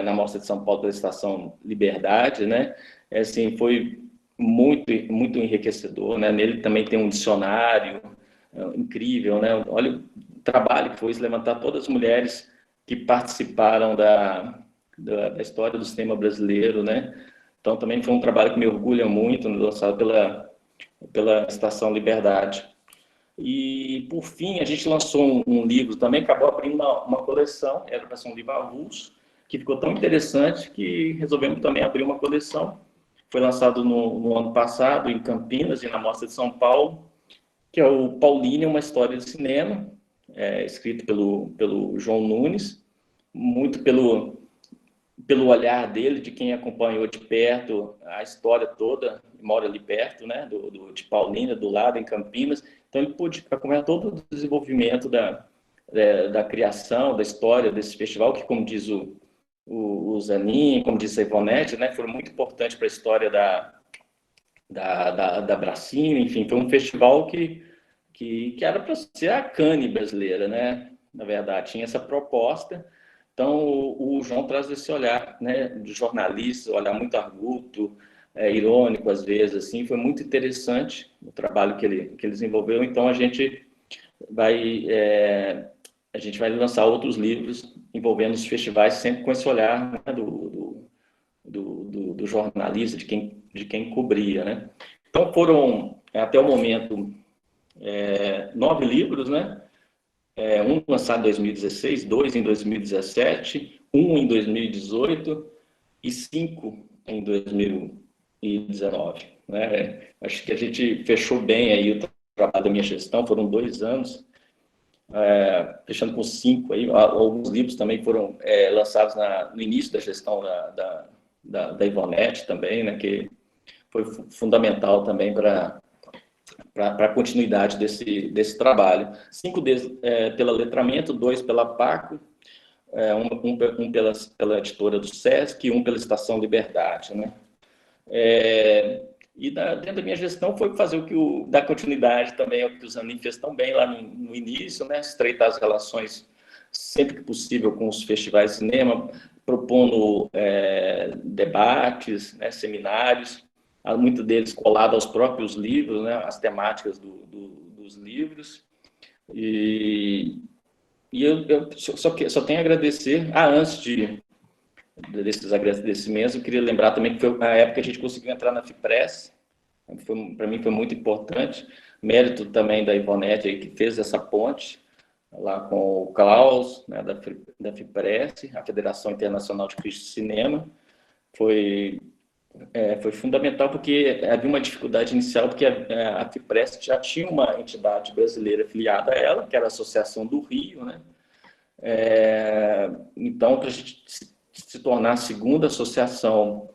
D: na Mostra de São Paulo pela Estação Liberdade, né? Assim, foi muito enriquecedor, né? Nele também tem um dicionário incrível, né? Olha o trabalho que foi levantar todas as mulheres que participaram da história do cinema brasileiro, né? Então também foi um trabalho que me orgulha muito, lançado pela Estação Liberdade. E, por fim, a gente lançou um livro também, acabou abrindo uma coleção, era para ser um livro avulso, que ficou tão interessante que resolvemos também abrir uma coleção. Foi lançado no ano passado, em Campinas e na Mostra de São Paulo, que é o Pauline, uma história de cinema, escrito pelo João Nunes, muito pelo olhar dele, de quem acompanhou de perto a história toda, mora ali perto, né, de Paulínia, do lado, em Campinas. Então, ele pôde acompanhar todo o desenvolvimento da criação, da história desse festival, que, como diz o Zanin, como diz a Ivonete, né, foram muito importantes para a história da Brascine. Enfim, foi um festival que era para ser a Cannes brasileira, né, na verdade, tinha essa proposta. Então, o João traz esse olhar, né, de jornalista, olhar muito arguto, irônico às vezes, assim, foi muito interessante o trabalho que ele desenvolveu. Então a gente vai lançar outros livros envolvendo os festivais, sempre com esse olhar, né, do jornalista, de quem cobria, né? Então foram, até o momento, 9 livros, né? Um lançado em 2016, 2 em 2017, um em 2018 e 5 em 2019, né? Acho que a gente fechou bem aí o trabalho da minha gestão, foram 2 anos, fechando com 5 aí. Alguns livros também foram lançados no início da gestão da Ivonete também, né? Que foi fundamental também para a continuidade desse trabalho. 5 deles pela Letramento, 2 pela Paco, um pela editora do Sesc e um pela Estação Liberdade, né? E dentro da minha gestão foi fazer dar continuidade também ao que o Zanin fez tão bem lá no início, né? Estreitar as relações sempre que possível com os festivais de cinema, propondo debates, né, seminários, muitos deles colados aos próprios livros, né, as temáticas dos livros. E eu só tenho a agradecer. Antes desses agradecimentos, eu queria lembrar também que foi a época que a gente conseguiu entrar na FIPRESS. Para mim foi muito importante. Mérito também da Ivonete, aí, que fez essa ponte lá com o Klaus, né, da FIPRESS, a Federação Internacional de Críticos de Cinema. Foi fundamental, porque havia uma dificuldade inicial, porque a FIPRESS já tinha uma entidade brasileira afiliada a ela, que era a Associação do Rio, né? Então, para a gente se tornar a segunda associação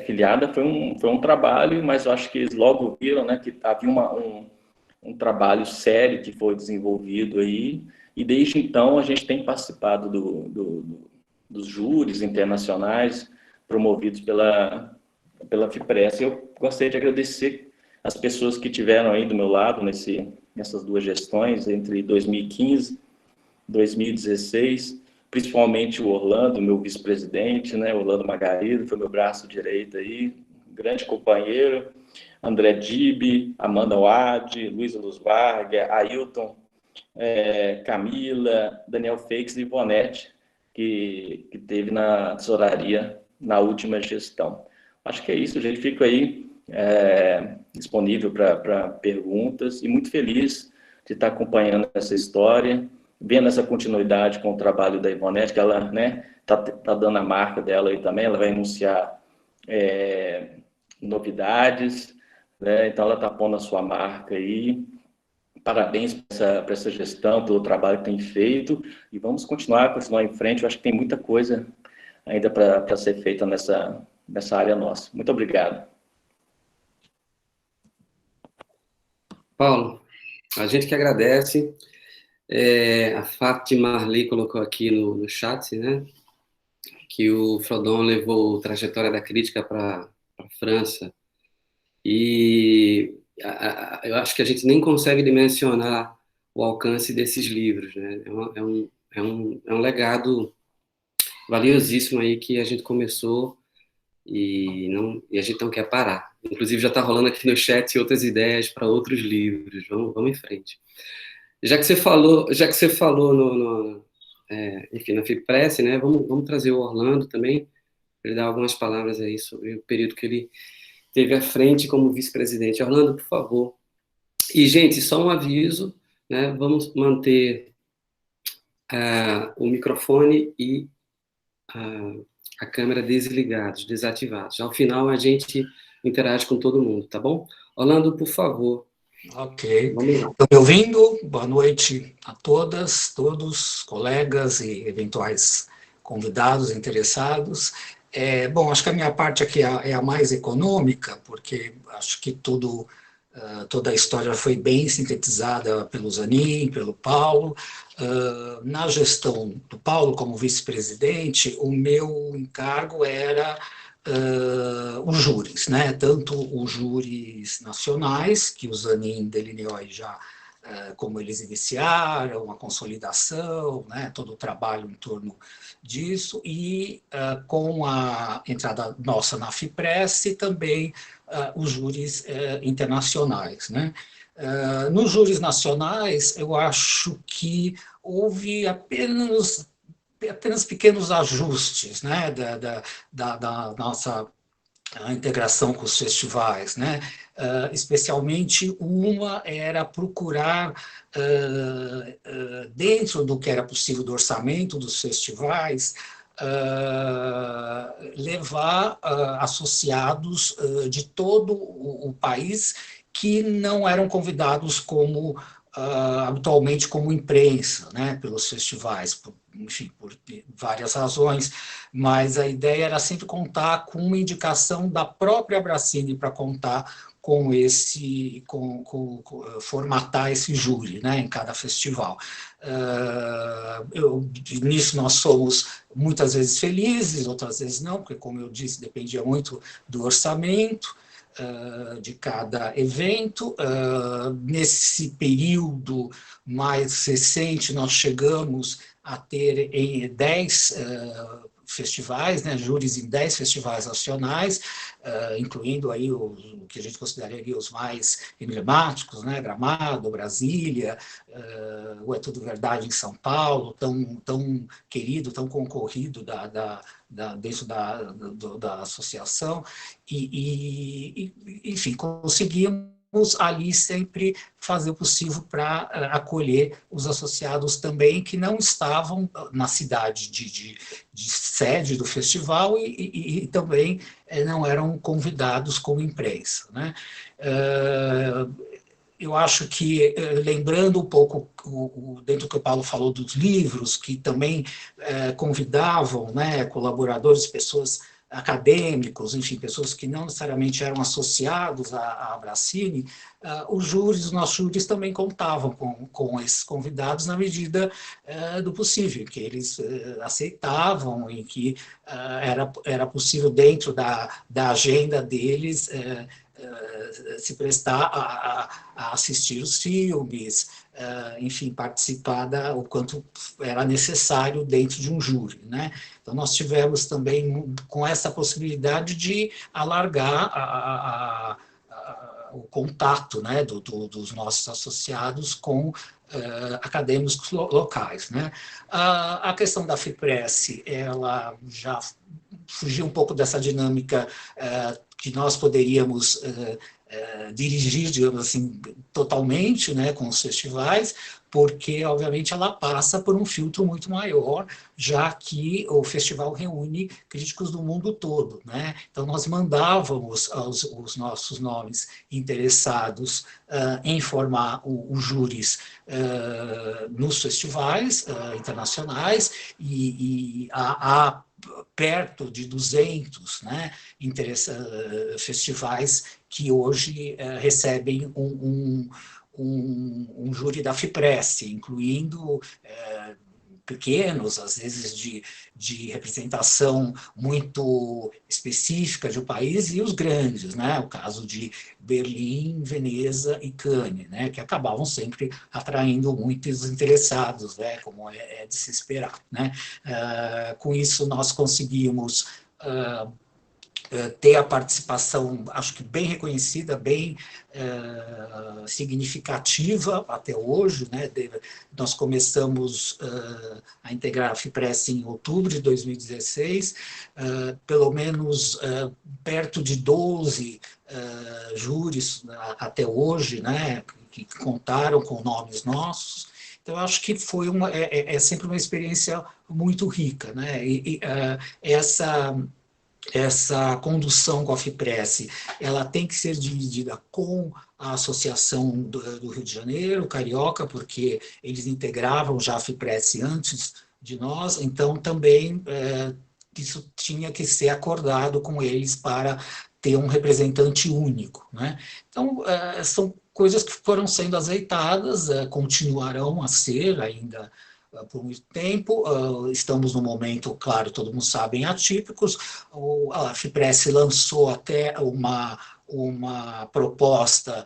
D: filiada, foi um trabalho, mas eu acho que eles logo viram, né, que havia um trabalho sério que foi desenvolvido aí, e desde então a gente tem participado dos júris internacionais promovidos pela FIPRESS. Eu gostaria de agradecer as pessoas que tiveram aí do meu lado nessas 2 gestões, entre 2015 e 2016, principalmente o Orlando, meu vice-presidente, né? Orlando Margarido, foi meu braço direito aí, grande companheiro, André Dibi, Amanda Wade, Luísa Luz Vargas, Ailton, Camila, Daniel Feix e Ivonete, que teve na tesouraria na última gestão. Acho que é isso, gente. Fico aí disponível para perguntas e muito feliz de estar acompanhando essa história, vendo essa continuidade com o trabalho da Ivonete, que ela, né, tá dando a marca dela aí também. Ela vai anunciar novidades, né? Então ela está pondo a sua marca aí. Parabéns para essa gestão, pelo trabalho que tem feito, e vamos continuar em frente. Eu acho que tem muita coisa ainda para ser feita nessa área nossa. Muito obrigado.
A: Paulo, a gente que agradece. A Fátima Marley colocou aqui no chat, né, que o Frodon levou Trajetória da Crítica para a França, e eu acho que a gente nem consegue dimensionar o alcance desses livros, né? É um legado valiosíssimo aí que a gente começou e a gente não quer parar. Inclusive já está rolando aqui no chat outras ideias para outros livros. Vamos em frente. Já que você falou enfim, na FIPRESS, né? Vamos trazer o Orlando também, para ele dar algumas palavras aí sobre o período que ele teve à frente como vice-presidente. Orlando, por favor. E, gente, só um aviso, né? Vamos manter o microfone e a câmera desligados, desativados. Ao final, a gente interage com todo mundo, tá bom? Orlando, por favor.
E: Ok. Estão me ouvindo? Boa noite a todas, todos, colegas e eventuais convidados interessados. Bom, acho que a minha parte aqui é a mais econômica, porque acho que toda a história foi bem sintetizada pelo Zanin, pelo Paulo. Na gestão do Paulo como vice-presidente, o meu encargo era os júris, né? Tanto os júris nacionais, que o Zanin delineou aí já como eles iniciaram, a consolidação, né, todo o trabalho em torno disso, e com a entrada nossa na FIPRESS também os júris internacionais, né. Nos júris nacionais, eu acho que houve apenas pequenos ajustes, né, da nossa integração com os festivais, né? Especialmente uma era procurar, dentro do que era possível do orçamento dos festivais, levar associados de todo o país que não eram convidados como habitualmente como imprensa, né, pelos festivais, enfim, por várias razões, mas a ideia era sempre contar com uma indicação da própria Abracine para contar com formatar esse júri, né, em cada festival. Nisso nós somos muitas vezes felizes, outras vezes não, porque, como eu disse, dependia muito do orçamento de cada evento. Nesse período mais recente, nós chegamos a ter em 10 festivais, né, júris em 10 festivais nacionais, incluindo aí o que a gente consideraria os mais emblemáticos, né, Gramado, Brasília, o É Tudo Verdade em São Paulo, tão querido, tão concorrido dentro da associação, enfim, conseguimos ali sempre fazer o possível para acolher os associados também que não estavam na cidade de sede do festival e também não eram convidados como imprensa, né? Eu acho que, lembrando um pouco dentro do que o Paulo falou dos livros, que também convidavam, né, colaboradores, pessoas acadêmicos, enfim, pessoas que não necessariamente eram associados à Abracine, os nossos júris também contavam com esses convidados na medida do possível, que eles aceitavam e que era possível, dentro da agenda deles, se prestar a assistir os filmes, enfim, participar o quanto era necessário dentro de um júri, né? Então, nós tivemos também com essa possibilidade de alargar o contato, né, dos nossos associados com acadêmicos locais, né? A questão da FIPRESS, ela já fugiu um pouco dessa dinâmica que nós poderíamos dirigir, digamos assim, totalmente, né, com os festivais, porque, obviamente, ela passa por um filtro muito maior, já que o festival reúne críticos do mundo todo, né? Então, nós mandávamos os nossos nomes interessados em formar os júris nos festivais internacionais, e há perto de 200, né, festivais que hoje recebem um júri da FIPRESS, incluindo pequenos, às vezes de representação muito específica de um país, e os grandes, né? O caso de Berlim, Veneza e Cannes, né? Que acabavam sempre atraindo muitos interessados, né? Como é de se esperar, né? Com isso, nós conseguimos ter a participação, acho que bem reconhecida, bem significativa até hoje, né? Nós começamos a integrar a FIPRESS em outubro de 2016, pelo menos perto de 12 júris até hoje, né? Que contaram com nomes nossos. Então, acho que foi é sempre uma experiência muito rica, né? Essa condução com a FIPRESS, ela tem que ser dividida com a Associação do Rio de Janeiro, Carioca, porque eles integravam já a FIPRESS antes de nós, então também isso tinha que ser acordado com eles para ter um representante único, né? Então, são coisas que foram sendo azeitadas, continuarão a ser ainda por muito tempo. Estamos num momento, claro, todo mundo sabe, atípicos. A FIPRESS lançou até uma proposta,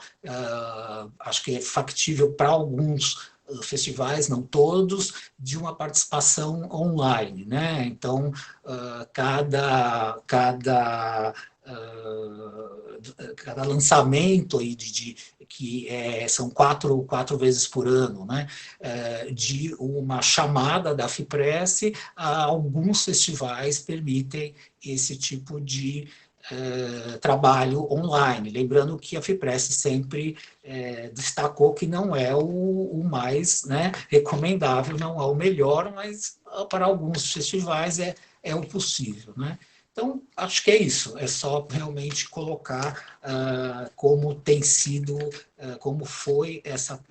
E: acho que é factível para alguns festivais, não todos, de uma participação online, né? Então, cada lançamento aí que são quatro vezes por ano, né? De uma chamada da FIPRESS, alguns festivais permitem esse tipo de trabalho online. Lembrando que a FIPRESS sempre destacou que não é o mais, né, recomendável, não é o melhor, mas para alguns festivais é o possível, né? Então, acho que é isso, é só realmente colocar como tem sido, como foi essa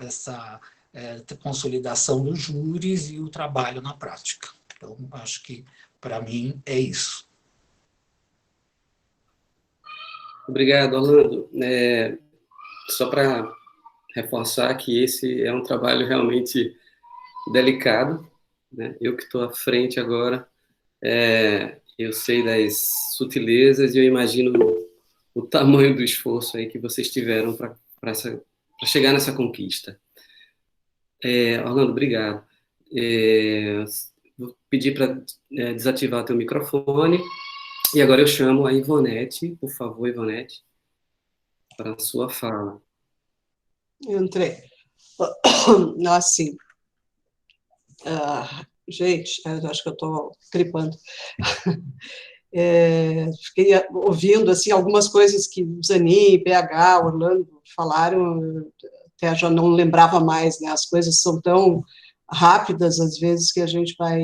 E: consolidação dos júris e o trabalho na prática. Então, acho que, para mim, é isso.
A: Obrigado, Orlando. Só para reforçar que esse é um trabalho realmente delicado, né? Eu que estou à frente agora, eu sei das sutilezas e eu imagino o tamanho do esforço aí que vocês tiveram para chegar nessa conquista. Orlando, obrigado. Vou pedir para desativar teu microfone. E agora eu chamo a Ivonete, por favor, Ivonete, para a sua fala.
B: Entrei. Assim, gente, eu acho que eu estou gripando. Fiquei ouvindo assim, algumas coisas que o Zanin, PH, Orlando falaram, até já não lembrava mais, né? As coisas são tão rápidas, às vezes, que a gente vai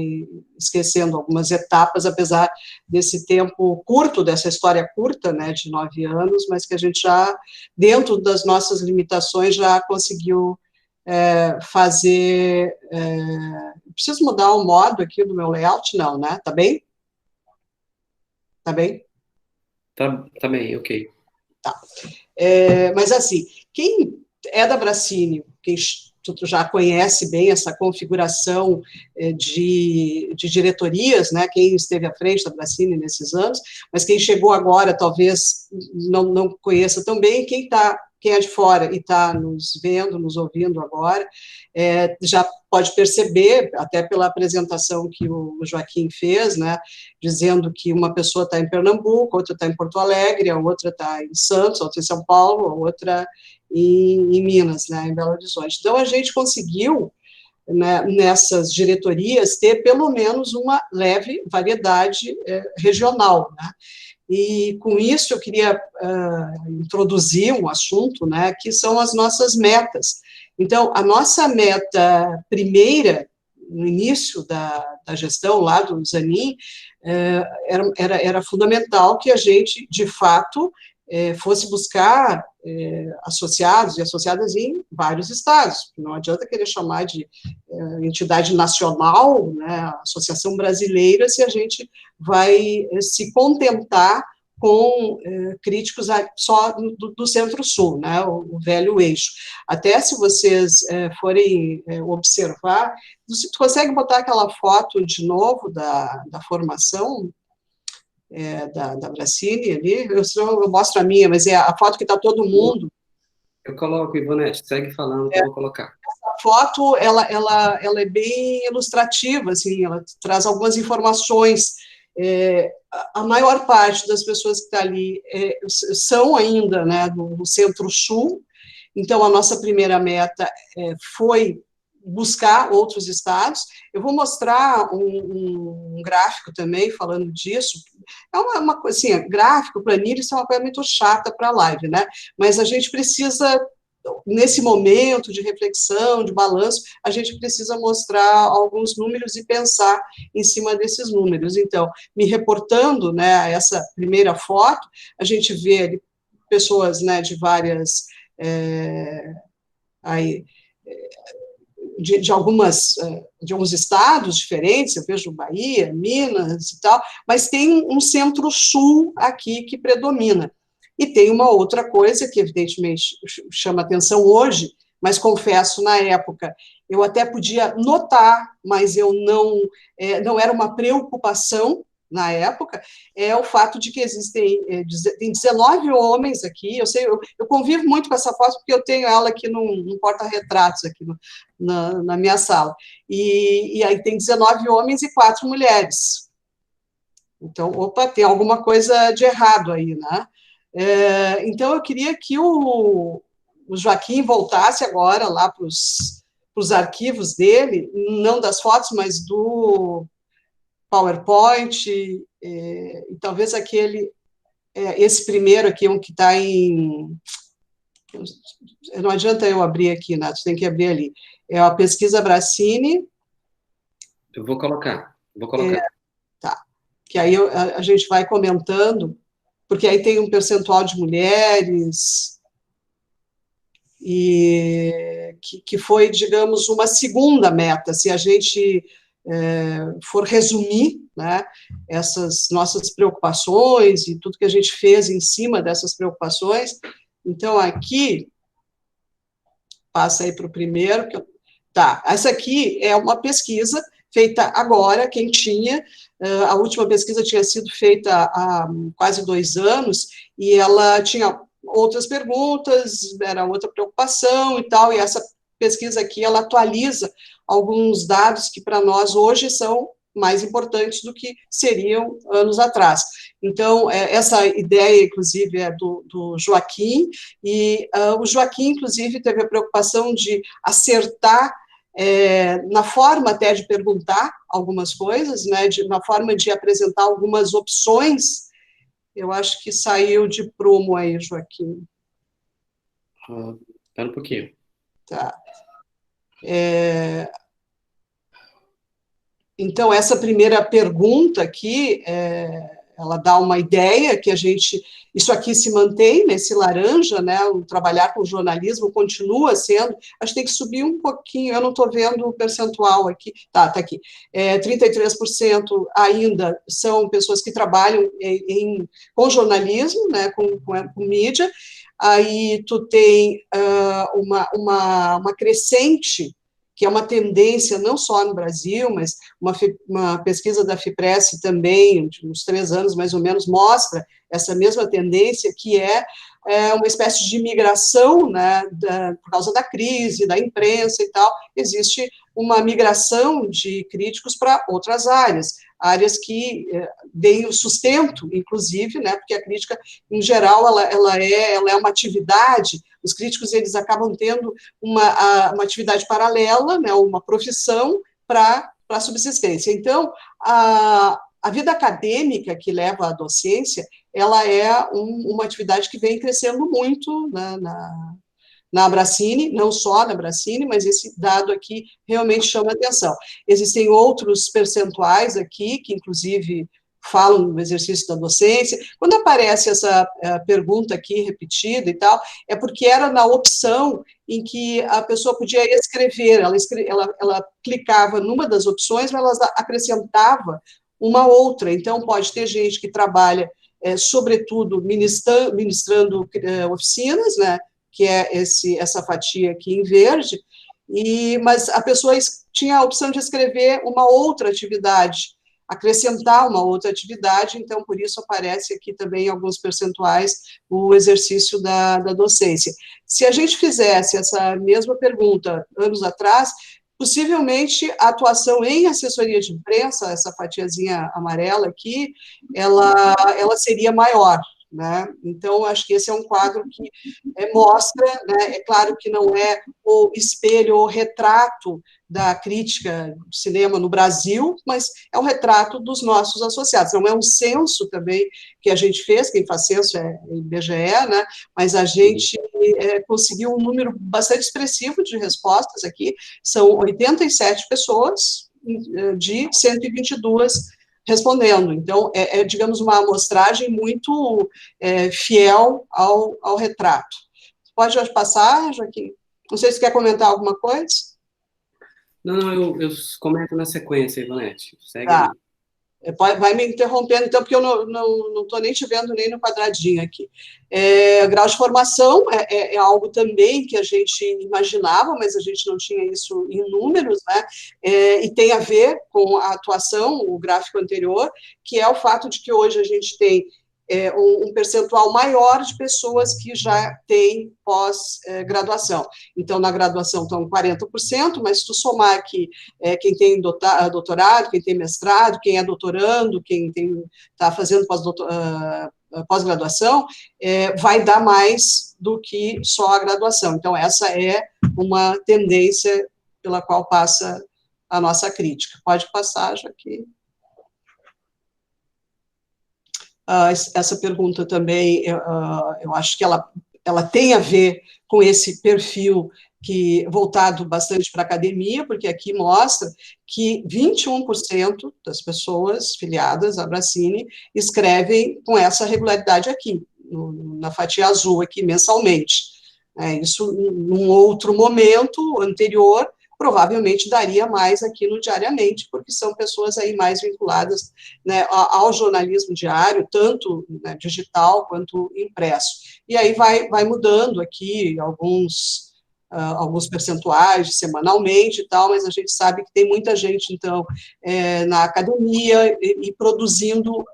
B: esquecendo algumas etapas, apesar desse tempo curto, dessa história curta, né, de 9 anos, mas que a gente já, dentro das nossas limitações, já conseguiu fazer... Preciso mudar o modo aqui do meu layout? Não, né? Tá bem? Tá bem?
A: Tá bem, ok.
B: Tá. Mas, assim, quem é da Brasília, quem tu já conhece bem essa configuração de diretorias, né, quem esteve à frente da Brasília nesses anos, mas quem chegou agora talvez não conheça tão bem, quem é de fora e está nos vendo, nos ouvindo agora, já pode perceber, até pela apresentação que o Joaquim fez, né, dizendo que uma pessoa está em Pernambuco, outra está em Porto Alegre, a outra está em Santos, a outra em São Paulo, a outra em Minas, né, em Belo Horizonte. Então, a gente conseguiu, né, nessas diretorias, ter pelo menos uma leve variedade regional, né. E, com isso, eu queria introduzir um assunto, né, que são as nossas metas. Então, a nossa meta primeira, no início da gestão lá do Zanin, era fundamental que a gente, de fato, fosse buscar associados e associadas em vários estados. Não adianta querer chamar de entidade nacional, né, associação brasileira, se a gente vai se contentar com críticos só do Centro-Sul, né, o velho eixo. Até se vocês forem observar, tu consegue botar aquela foto de novo da formação da Brasília ali? Eu mostro a minha, mas é a foto que está todo mundo.
A: Eu coloco, Ivonete, segue falando que eu vou colocar.
B: Essa foto, ela é bem ilustrativa, assim, ela traz algumas informações. A maior parte das pessoas que está ali são ainda, né, do Centro-Sul, então a nossa primeira meta foi buscar outros estados. Eu vou mostrar um gráfico também falando disso. É uma coisa assim, gráfico, planilha, isso é uma coisa muito chata para a live, né? Mas a gente precisa, nesse momento de reflexão, de balanço, a gente precisa mostrar alguns números e pensar em cima desses números. Então, me reportando, né, a essa primeira foto, a gente vê ali pessoas, né, de várias de alguns estados diferentes, eu vejo Bahia, Minas e tal, mas tem um Centro-Sul aqui que predomina. E tem uma outra coisa que, evidentemente, chama atenção hoje, mas confesso, na época, eu até podia notar, mas eu não era uma preocupação na época, é o fato de que tem 19 homens aqui, eu convivo muito com essa foto, porque eu tenho ela aqui num porta-retratos, aqui na minha sala, e aí tem 19 homens e 4 mulheres. Então, opa, tem alguma coisa de errado aí, né? Então, eu queria que o Joaquim voltasse agora lá para os arquivos dele, não das fotos, mas do PowerPoint, e talvez esse primeiro aqui, um que está em... Não adianta eu abrir aqui, Nath, tem que abrir ali. É a pesquisa Bracini.
A: Eu vou colocar.
B: Tá. Que aí a gente vai comentando, porque aí tem um percentual de mulheres, e que foi, digamos, uma segunda meta, se a gente for resumir, né, essas nossas preocupações e tudo que a gente fez em cima dessas preocupações. Então, aqui, passa aí para o primeiro, tá, essa aqui é uma pesquisa feita agora, quentinha, a última pesquisa tinha sido feita há quase 2 anos, e ela tinha outras perguntas, era outra preocupação e tal, e essa pesquisa aqui, ela atualiza alguns dados que para nós hoje são mais importantes do que seriam anos atrás. Então, essa ideia, inclusive, é do Joaquim, e o Joaquim, inclusive, teve a preocupação de acertar na forma até de perguntar algumas coisas, né, na forma de apresentar algumas opções. Eu acho que saiu de prumo aí, Joaquim.
A: Espera um pouquinho.
B: Tá. Então, essa primeira pergunta aqui, ela dá uma ideia que isso aqui se mantém nesse laranja, né, o trabalhar com jornalismo continua sendo, acho que tem que subir um pouquinho, eu não estou vendo o percentual aqui, tá aqui, 33% ainda são pessoas que trabalham com jornalismo, né, com mídia, aí tu tem uma crescente, que é uma tendência não só no Brasil, mas uma pesquisa da FIPRESS também, de uns 3 anos mais ou menos, mostra essa mesma tendência, que é uma espécie de migração, né, por causa da crise, da imprensa e tal, existe uma migração de críticos para outras áreas que deem o sustento, inclusive, né, porque a crítica, em geral, ela é uma atividade. Os críticos, eles acabam tendo uma atividade paralela, né, uma profissão para a subsistência. Então, a vida acadêmica que leva à docência, ela é uma atividade que vem crescendo muito na Bracini, não só na Bracini, mas esse dado aqui realmente chama atenção. Existem outros percentuais aqui, que inclusive falam no exercício da docência. Quando aparece essa pergunta aqui repetida e tal, é porque era na opção em que a pessoa podia escrever, ela clicava numa das opções, mas ela acrescentava uma outra. Então, pode ter gente que trabalha, sobretudo, ministrando oficinas, né, que é essa fatia aqui em verde, mas a pessoa tinha a opção de escrever uma outra atividade, acrescentar uma outra atividade, então, por isso aparece aqui também alguns percentuais o exercício da docência. Se a gente fizesse essa mesma pergunta anos atrás, possivelmente a atuação em assessoria de imprensa, essa fatiazinha amarela aqui, ela seria maior, né? Então, acho que esse é um quadro que mostra, né, é claro que não é o espelho ou retrato da crítica de cinema no Brasil, mas é um retrato dos nossos associados. Não é um censo também que a gente fez, quem faz censo é o IBGE, né, mas a gente conseguiu um número bastante expressivo de respostas aqui, são 87 pessoas de 122 respondendo. Então, digamos, uma amostragem muito fiel ao retrato. Pode passar, Joaquim? Não sei se quer comentar alguma coisa.
A: Não, eu comento na sequência, Ivonete. Segue
B: Tá.
A: aí.
B: Vai me interrompendo, então, porque eu não estou nem te vendo nem no quadradinho aqui. Grau de formação é algo também que a gente imaginava, mas a gente não tinha isso em números, né? E tem a ver com a atuação, o gráfico anterior, que é o fato de que hoje a gente tem um percentual maior de pessoas que já têm pós-graduação. Então, na graduação estão 40%, mas se tu somar aqui quem tem doutorado, quem tem mestrado, quem é doutorando, quem está fazendo pós-graduação, vai dar mais do que só a graduação. Então, essa é uma tendência pela qual passa a nossa crítica. Pode passar, já que... essa pergunta também, eu acho que ela tem a ver com esse perfil voltado bastante para a academia, porque aqui mostra que 21% das pessoas filiadas à Bracine escrevem com essa regularidade aqui, na fatia azul aqui, mensalmente. Isso, num outro momento anterior, provavelmente daria mais aqui no Diariamente, porque são pessoas aí mais vinculadas, né, ao jornalismo diário, tanto, né, digital quanto impresso. E aí vai mudando aqui alguns percentuais semanalmente e tal, mas a gente sabe que tem muita gente, então, na academia e produzindo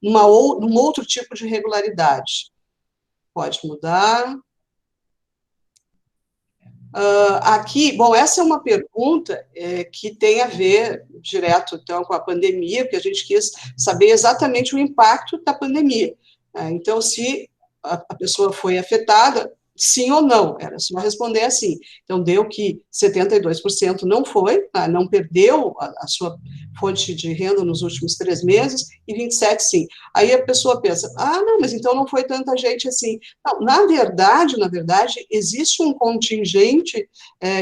B: num outro tipo de regularidade. Pode mudar. Aqui, bom, essa é uma pergunta que tem a ver direto, então, com a pandemia, porque a gente quis saber exatamente o impacto da pandemia. Então, se a pessoa foi afetada, sim ou não, era só responder assim. Então, deu que 72% não foi, não perdeu a sua fonte de renda nos últimos 3 meses, e 27% sim. Aí a pessoa pensa, não, mas então não foi tanta gente assim. Não, na verdade, existe um contingente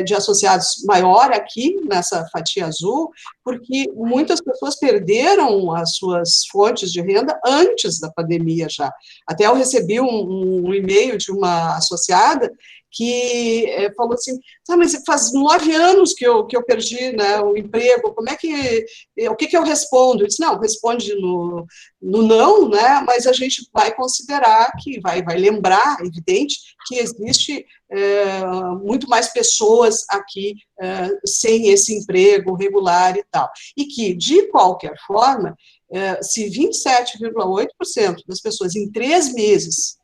B: de associados maior aqui, nessa fatia azul, porque muitas pessoas perderam as suas fontes de renda antes da pandemia já. Até eu recebi um e-mail de uma associada que falou assim, mas faz 9 anos que eu perdi, né, o emprego, o que eu respondo? Eu disse, não, responde no não, né, mas a gente vai considerar que, vai lembrar, evidente, que existe muito mais pessoas aqui sem esse emprego regular e tal, e que, de qualquer forma, se 27,8% das pessoas em 3 meses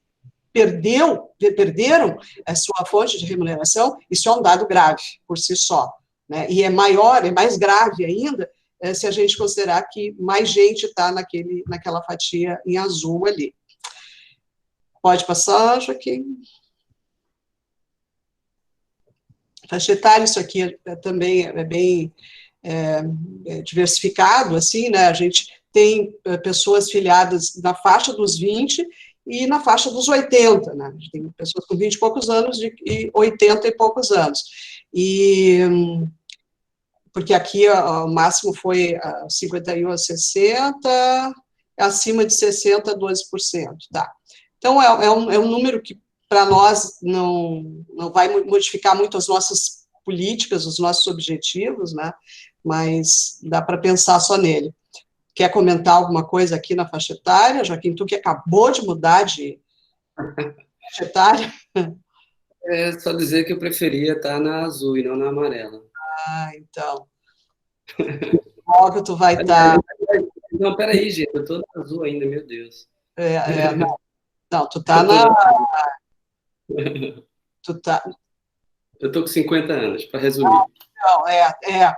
B: perderam a sua fonte de remuneração, isso é um dado grave por si só, né? E é mais grave ainda, se a gente considerar que mais gente está naquela fatia em azul ali. Pode passar, Joaquim? Faixa etária, isso aqui também é bem diversificado, assim, né? A gente tem pessoas filiadas na faixa dos 20 e na faixa dos 80, né? A gente tem pessoas com 20 e poucos anos e 80 e poucos anos. Porque aqui o máximo foi 51 a 60, acima de 60, 12%. Tá. Então, é um número que, para nós, não vai modificar muito as nossas políticas, os nossos objetivos, né? Mas dá para pensar só nele. Quer comentar alguma coisa aqui na faixa etária, Joaquim? Tu que acabou de mudar de faixa etária?
A: Só dizer que eu preferia estar na azul e não na amarela.
B: Então. Logo tu vai estar...
A: Não, peraí, gente, eu estou na azul ainda, meu Deus.
B: Não, tu tá na...
A: Eu estou com 50 anos, para resumir.
B: Não,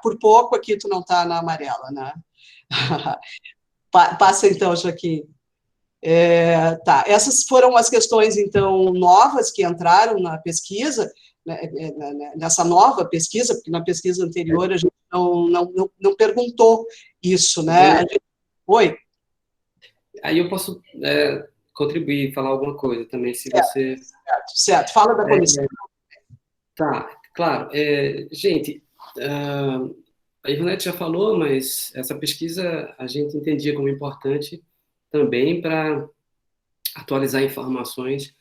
B: por pouco aqui tu não está na amarela, né? Passa então, Joaquim. Tá, essas foram as questões, então, novas que entraram na pesquisa, né, nessa nova pesquisa, porque na pesquisa anterior a gente não perguntou isso, né? Oi?
A: Aí eu posso contribuir, falar alguma coisa também, se você...
B: Certo. Fala da comissão.
A: Tá, claro. Gente, a Ivonete já falou, mas essa pesquisa a gente entendia como importante também para atualizar informações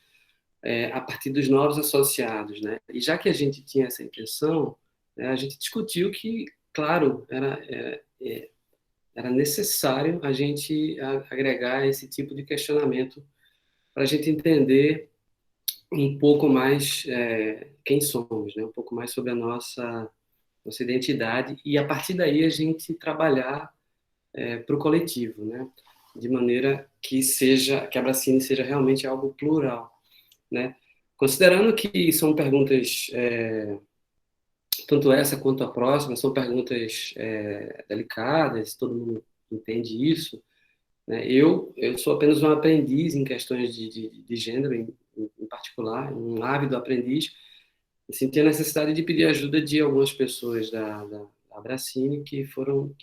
A: a partir dos novos associados, né? E já que a gente tinha essa intenção, a gente discutiu que, claro, era necessário a gente agregar esse tipo de questionamento para a gente entender um pouco mais quem somos, né? Um pouco mais sobre a nossa identidade, e a partir daí a gente trabalhar para o coletivo, né? De maneira que a Bracine seja realmente algo plural, né? Considerando que são perguntas, tanto essa quanto a próxima, são perguntas delicadas, todo mundo entende isso, né? Eu sou apenas um aprendiz em questões de gênero, em particular, um ávido aprendiz, e senti a necessidade de pedir ajuda de algumas pessoas da Bracine que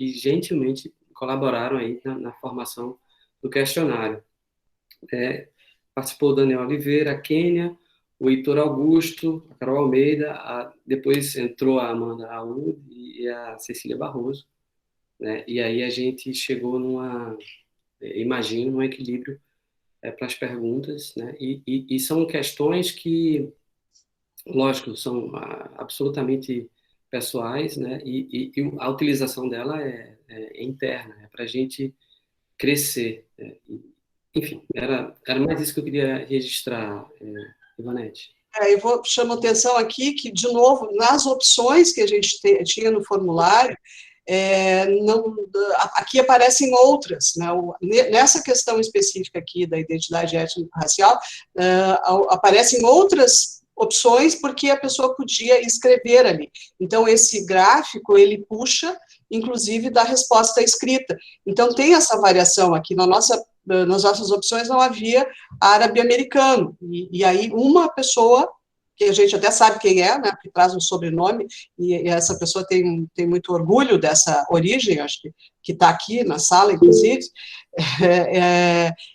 A: gentilmente colaboraram aí na formação do questionário. Participou o Daniel Oliveira, a Kênia, o Heitor Augusto, a Carol Almeida, depois entrou a Amanda Aoud e a Cecília Barroso, né? E aí a gente chegou imagino, num equilíbrio para as perguntas, né? E são questões que, lógico, são absolutamente pessoais, né? E a utilização dela é interna, é para a gente crescer. Enfim, era mais isso que eu queria registrar, Ivanete.
B: Eu chamo atenção aqui que, de novo, nas opções que a gente tinha no formulário, não, aqui aparecem outras, né? Nessa questão específica aqui da identidade étnico-racial, aparecem outras opções porque a pessoa podia escrever ali. Então, esse gráfico, ele puxa, inclusive, da resposta escrita. Então, tem essa variação aqui. Nas nossas opções não havia árabe-americano. E aí, uma pessoa, que a gente até sabe quem é, né, que traz um sobrenome, e essa pessoa tem muito orgulho dessa origem, acho que está aqui na sala, inclusive.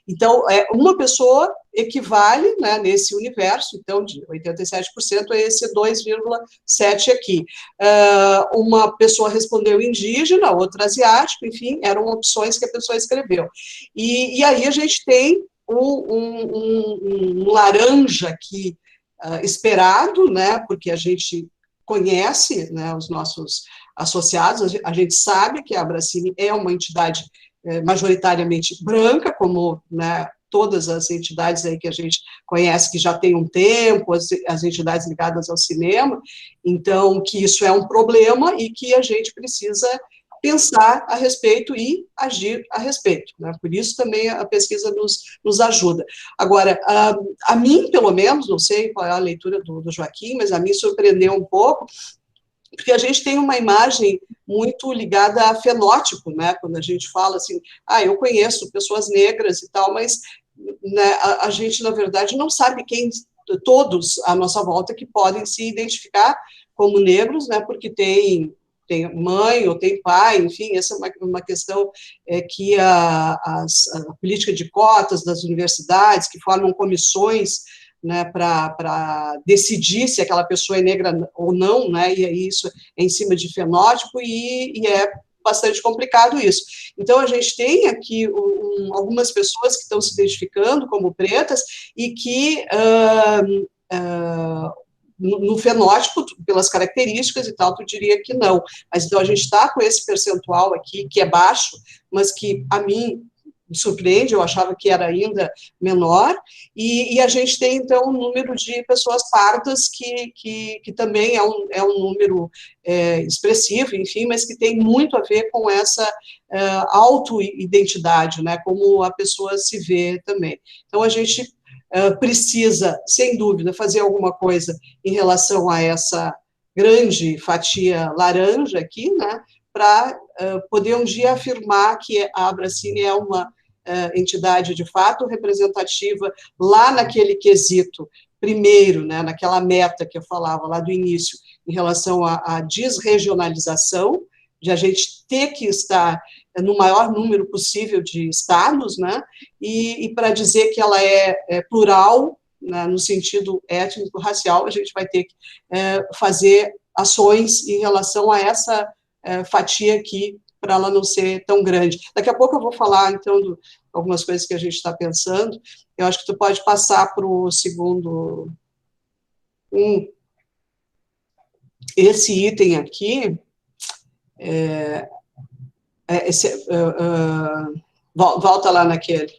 B: Então, uma pessoa equivale, né, nesse universo, então, de 87% a esse 2,7% aqui. Uma pessoa respondeu indígena, outra asiático, enfim, eram opções que a pessoa escreveu. E aí a gente tem um laranja aqui, esperado, né, porque a gente conhece, né, os nossos associados, a gente sabe que a Bracine é uma entidade majoritariamente branca, como, né, todas as entidades aí que a gente conhece que já tem um tempo, as entidades ligadas ao cinema, então que isso é um problema e que a gente precisa pensar a respeito e agir a respeito, né? Por isso também a pesquisa nos ajuda. Agora, a mim, pelo menos, não sei qual é a leitura do Joaquim, mas a mim surpreendeu um pouco, porque a gente tem uma imagem muito ligada a fenótipo, né? Quando a gente fala assim, eu conheço pessoas negras e tal, mas, né, a gente, na verdade, não sabe quem todos à nossa volta que podem se identificar como negros, né? Porque tem mãe ou tem pai, enfim, essa é uma questão que a política de cotas das universidades, que formam comissões, né, para decidir se aquela pessoa é negra ou não, né, e aí isso é em cima de fenótipo, e é bastante complicado isso. Então, a gente tem aqui algumas pessoas que estão se identificando como pretas e que no fenótipo, pelas características e tal, tu diria que não. Mas então a gente está com esse percentual aqui, que é baixo, mas que a mim me surpreende, eu achava que era ainda menor, e a gente tem, então, um número de pessoas pardas que também é um número expressivo, enfim, mas que tem muito a ver com essa auto-identidade, né, como a pessoa se vê também. Então, a gente precisa, sem dúvida, fazer alguma coisa em relação a essa grande fatia laranja aqui, né, para poder um dia afirmar que a Bracine é uma entidade de fato representativa lá naquele quesito, primeiro, né, naquela meta que eu falava lá do início, em relação à desregionalização, de a gente ter que estar no maior número possível de estados, né, e para dizer que ela é plural, né, no sentido étnico-racial, a gente vai ter que fazer ações em relação a essa fatia aqui, para ela não ser tão grande. Daqui a pouco eu vou falar, então, de algumas coisas que a gente está pensando. Eu acho que tu pode passar para o segundo. Esse item aqui, Volta lá naquele.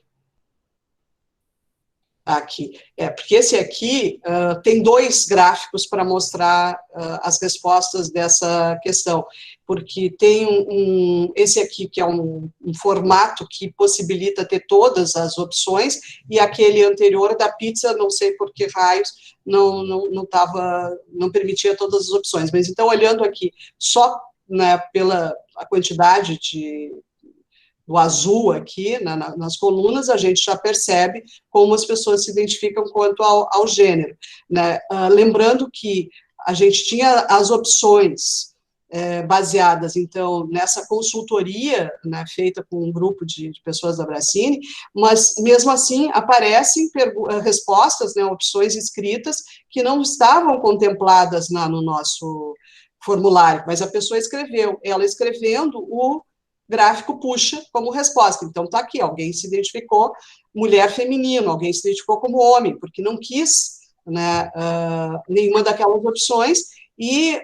B: Aqui. Porque esse aqui tem 2 gráficos para mostrar as respostas dessa questão, porque tem esse aqui que é um formato que possibilita ter todas as opções, e aquele anterior da pizza, não sei por que raios, não permitia todas as opções. Mas então, olhando aqui, só, né, pela a quantidade do azul aqui, nas colunas, a gente já percebe como as pessoas se identificam quanto ao gênero, né? Lembrando que a gente tinha as opções baseadas, então, nessa consultoria, né, feita com um grupo de pessoas da Bracine, mas, mesmo assim, aparecem respostas, né, opções escritas, que não estavam contempladas no nosso formulário, mas a pessoa escreveu. Ela escrevendo, o gráfico puxa como resposta. Então, está aqui, alguém se identificou mulher feminino, alguém se identificou como homem, porque não quis, né, nenhuma daquelas opções, e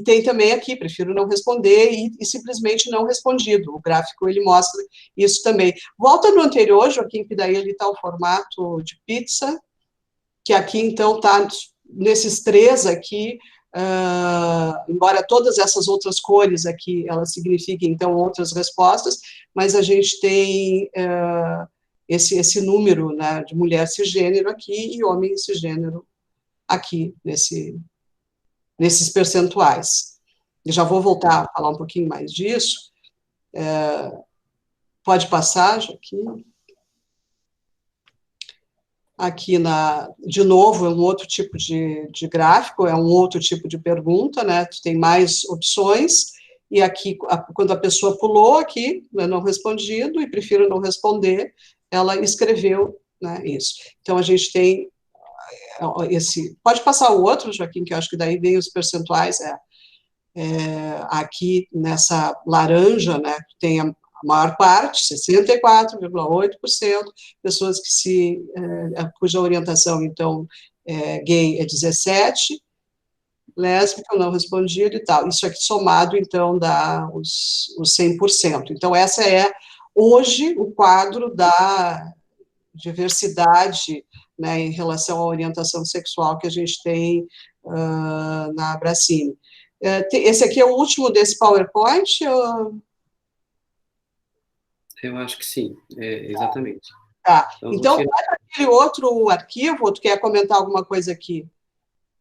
B: tem também aqui, prefiro não responder, e simplesmente não respondido. O gráfico, ele mostra isso também. Volta no anterior, Joaquim, que daí ele está o formato de pizza, que aqui, então, está nesses 3 aqui, embora todas essas outras cores aqui, elas signifiquem, então, outras respostas, mas a gente tem esse número, né, de mulher cisgênero aqui e homem cisgênero aqui, nesses percentuais. Eu já vou voltar a falar um pouquinho mais disso. Pode passar, Joaquim. Aqui, de novo, é um outro tipo de gráfico, é um outro tipo de pergunta, né? Tu tem mais opções, e aqui, quando a pessoa pulou aqui, né, não respondido, e prefiro não responder, ela escreveu, né, isso. Então, a gente tem esse... Pode passar o outro, Joaquim, que eu acho que daí vem os percentuais, aqui nessa laranja, né, tem a maior parte, 64,8%, pessoas cuja orientação, então, gay é 17%, lésbica, não respondido e tal. Isso aqui somado, então, dá os 100%. Então, essa é, hoje, o quadro da diversidade, né, em relação à orientação sexual que a gente tem na Bracine. Esse aqui é o último desse PowerPoint?
A: Eu acho que sim, exatamente.
B: Tá. Então, vai para aquele outro arquivo, tu quer comentar alguma coisa aqui?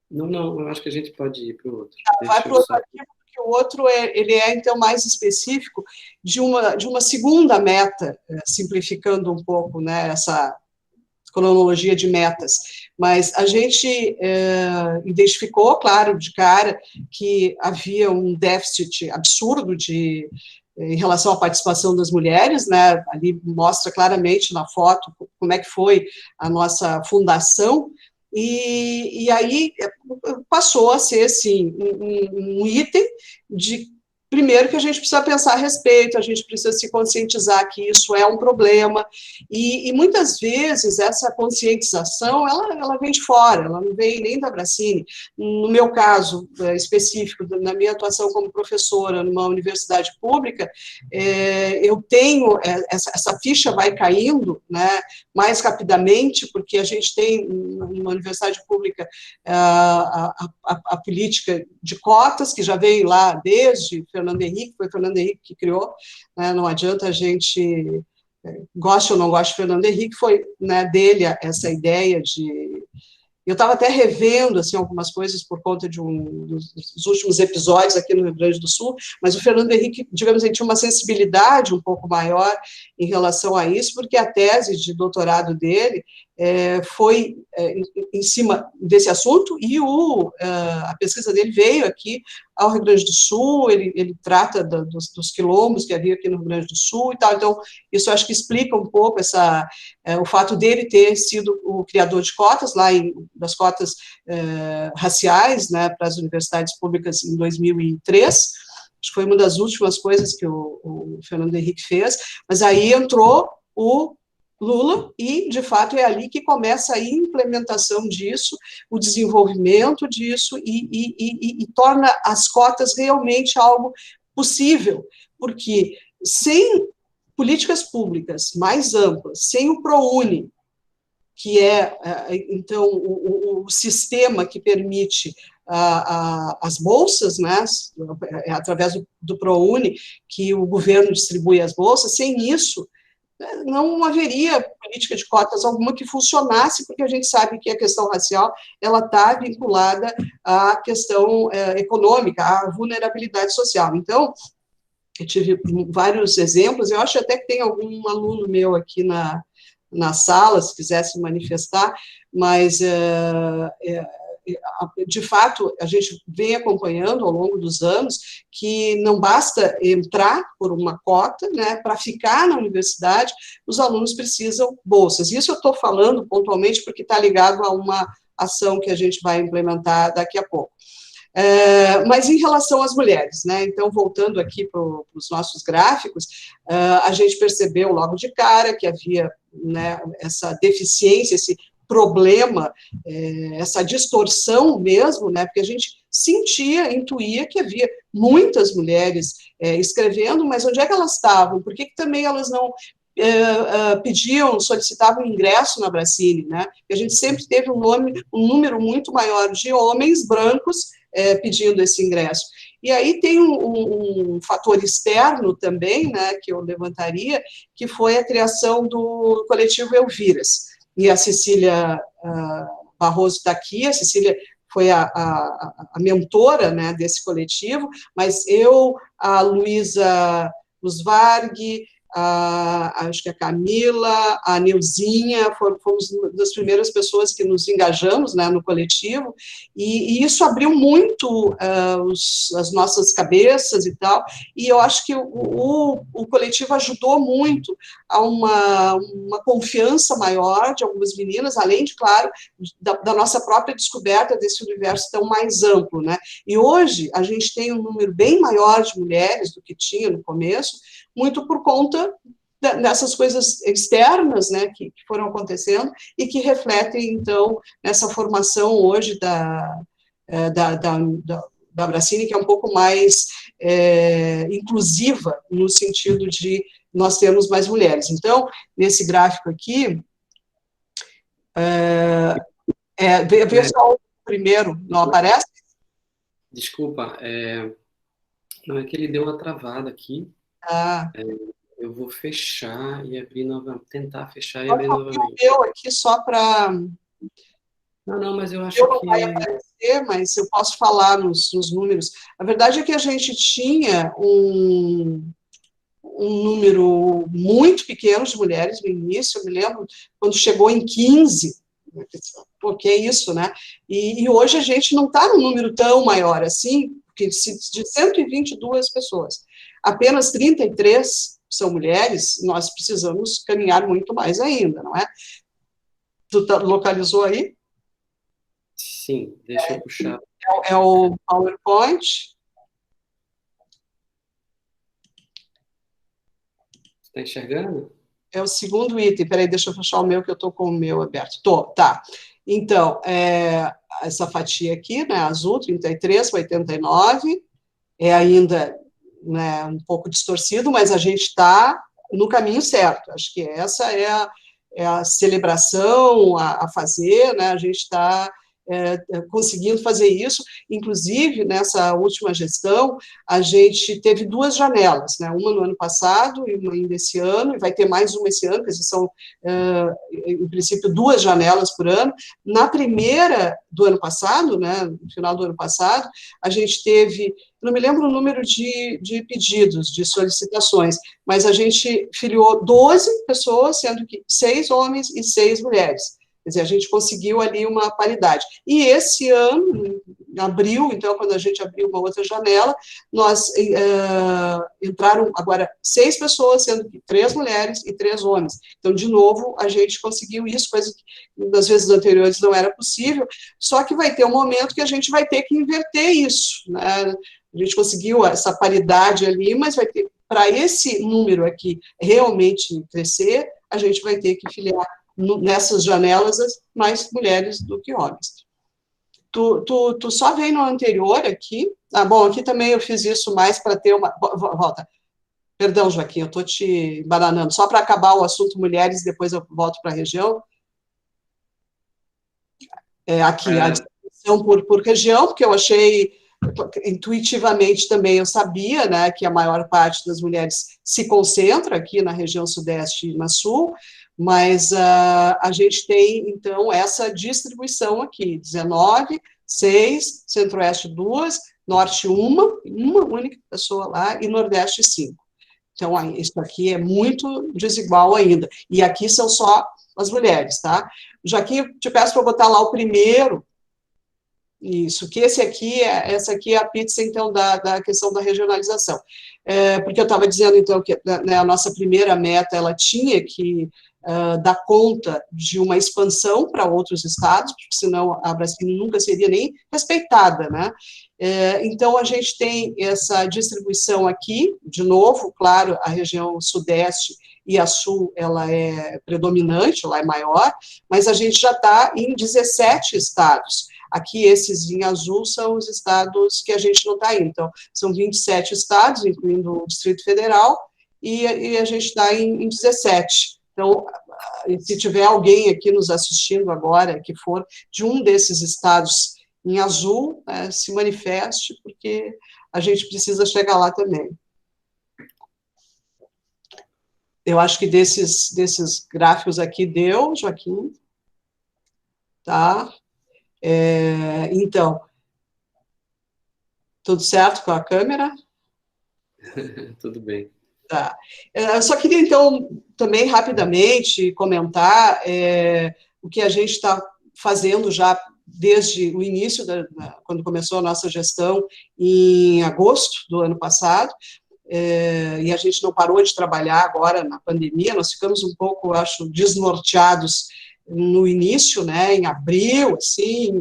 A: Não, eu acho que a gente pode ir para o outro.
B: Vai para o outro arquivo, porque o outro ele é, então, mais específico de uma segunda meta, simplificando um pouco, né, essa cronologia de metas. Mas a gente identificou, claro, de cara, que havia um déficit absurdo em relação à participação das mulheres, né? Ali mostra claramente na foto como é que foi a nossa fundação, e aí passou a ser, assim, um item de... Primeiro que a gente precisa pensar a respeito, a gente precisa se conscientizar que isso é um problema, e muitas vezes essa conscientização, ela vem de fora, ela não vem nem da Bracine. No meu caso específico, na minha atuação como professora numa universidade pública, eu tenho, essa ficha vai caindo, né, mais rapidamente, porque a gente tem, numa universidade pública, a política de cotas, que já veio lá desde Fernando Henrique, foi Fernando Henrique que criou, né, não adianta a gente, goste ou não goste de Fernando Henrique, foi, né, dele essa ideia de... Eu estava até revendo, assim, algumas coisas por conta dos últimos episódios aqui no Rio Grande do Sul, mas o Fernando Henrique, digamos, ele tinha uma sensibilidade um pouco maior em relação a isso, porque a tese de doutorado dele foi em cima desse assunto, e a pesquisa dele veio aqui ao Rio Grande do Sul, ele trata dos quilombos que havia aqui no Rio Grande do Sul e tal, então isso acho que explica um pouco o fato dele ter sido o criador de cotas, das cotas raciais, né, para as universidades públicas em 2003, acho que foi uma das últimas coisas que o Fernando Henrique fez, mas aí entrou o Lula, e, de fato, é ali que começa a implementação disso, o desenvolvimento disso, e torna as cotas realmente algo possível, porque sem políticas públicas mais amplas, sem o ProUni, que é, então, o sistema que permite as bolsas, né, através do ProUni, que o governo distribui as bolsas, sem isso, não haveria política de cotas alguma que funcionasse, porque a gente sabe que a questão racial ela está vinculada à questão econômica, à vulnerabilidade social. Então, eu tive vários exemplos, eu acho até que tem algum aluno meu aqui na sala, se quiser se manifestar, mas, de fato, a gente vem acompanhando ao longo dos anos que não basta entrar por uma cota, né, para ficar na universidade, os alunos precisam bolsas. Isso eu estou falando pontualmente porque está ligado a uma ação que a gente vai implementar daqui a pouco. Mas em relação às mulheres, né, então, voltando aqui para os nossos gráficos, a gente percebeu logo de cara que havia, né, essa deficiência, esse problema, essa distorção mesmo, né, porque a gente sentia, intuía que havia muitas mulheres escrevendo, mas onde é que elas estavam? Por que também elas não pediam, solicitavam ingresso na Bracine, né? Porque a gente sempre teve um número muito maior de homens brancos pedindo esse ingresso. E aí tem um fator externo também, né, que eu levantaria, que foi a criação do coletivo Elviras. E a Cecília Barroso está aqui, a Cecília foi a mentora, né, desse coletivo, mas eu, a Luísa Lusvarg, acho que a Camila, a Neuzinha, fomos das primeiras pessoas que nos engajamos, né, no coletivo, e isso abriu muito as nossas cabeças e tal, e eu acho que o coletivo ajudou muito a uma confiança maior de algumas meninas, além de, claro, da nossa própria descoberta desse universo tão mais amplo, né, e hoje a gente tem um número bem maior de mulheres do que tinha no começo, muito por conta dessas coisas externas, né, que foram acontecendo e que refletem, então, nessa formação hoje da Bracine, que é um pouco mais inclusiva, no sentido de nós termos mais mulheres. Então, nesse gráfico aqui, vê só o primeiro, não aparece?
A: Desculpa, não, é que ele deu uma travada aqui. Eu vou fechar e abrir novamente, tentar fechar e abrir novamente.
B: Eu aqui só para...
A: Não, mas eu acho
B: não vai aparecer, mas eu posso falar nos números. A verdade é que a gente tinha um número muito pequeno de mulheres no início, eu me lembro, quando chegou em 15, porque é isso, né? E hoje a gente não está num número tão maior assim, porque de 122 pessoas, apenas 33 são mulheres, nós precisamos caminhar muito mais ainda, não é? Tu localizou aí?
A: Sim, deixa eu puxar.
B: É o PowerPoint.
A: Você está enxergando?
B: É o segundo item. Peraí, deixa eu fechar o meu, que eu estou com o meu aberto. Tá. Então, essa fatia aqui, né, azul, 33 para 89, é ainda, né, um pouco distorcido, mas a gente está no caminho certo. Acho que essa é a celebração a fazer, né, a gente está conseguindo fazer isso. Inclusive, nessa última gestão, a gente teve 2 janelas, né, uma no ano passado e uma ainda esse ano, e vai ter mais uma esse ano, que são, em princípio, 2 janelas por ano. Na primeira do ano passado, né, no final do ano passado, a gente teve, não me lembro o número de pedidos, de solicitações, mas a gente filiou 12 pessoas, sendo que 6 homens e 6 mulheres. Quer dizer, a gente conseguiu ali uma paridade. E esse ano, em abril, então, quando a gente abriu uma outra janela, nós entraram agora 6 pessoas, sendo que 3 mulheres e 3 homens. Então, de novo, a gente conseguiu isso, coisa que nas vezes anteriores não era possível, só que vai ter um momento que a gente vai ter que inverter isso, né? A gente conseguiu essa paridade ali, mas vai ter, para esse número aqui realmente crescer, a gente vai ter que filiar nessas janelas mais mulheres do que homens. Tu só veio no anterior aqui. Ah, bom, aqui também eu fiz isso mais para ter uma... Volta. Perdão, Joaquim, eu estou te bananando. Só para acabar o assunto mulheres, depois eu volto para a região. Aqui, a distribuição por região, porque eu achei, intuitivamente também eu sabia, né, que a maior parte das mulheres se concentra aqui na região sudeste e na sul, mas a gente tem, então, essa distribuição aqui, 19, 6, centro-oeste 2, norte 1, uma única pessoa lá, e nordeste 5. Então, isso aqui é muito desigual ainda. E aqui são só as mulheres, tá? Joaquim, te peço para botar lá o primeiro. Isso, que essa aqui é a pizza, então, da questão da regionalização. Porque eu estava dizendo, então, que, né, a nossa primeira meta, ela tinha que dar conta de uma expansão para outros estados, porque senão a Braskem nunca seria nem respeitada, né? Então, a gente tem essa distribuição aqui, de novo, claro, a região sudeste e a sul, ela é predominante, ela é maior, mas a gente já está em 17 estados. Aqui, esses em azul são os estados que a gente não está indo. Então, são 27 estados, incluindo o Distrito Federal, e a gente está em 17. Então, se tiver alguém aqui nos assistindo agora, que for de um desses estados em azul, se manifeste, porque a gente precisa chegar lá também. Eu acho que desses gráficos aqui deu, Joaquim. Tá? Então, tudo certo com a câmera?
A: Tudo bem.
B: Tá. Eu só queria, então, também rapidamente comentar o que a gente está fazendo já desde o início, quando começou a nossa gestão, em agosto do ano passado, e a gente não parou de trabalhar agora na pandemia, nós ficamos um pouco, acho, desnorteados no início, né, em abril, assim,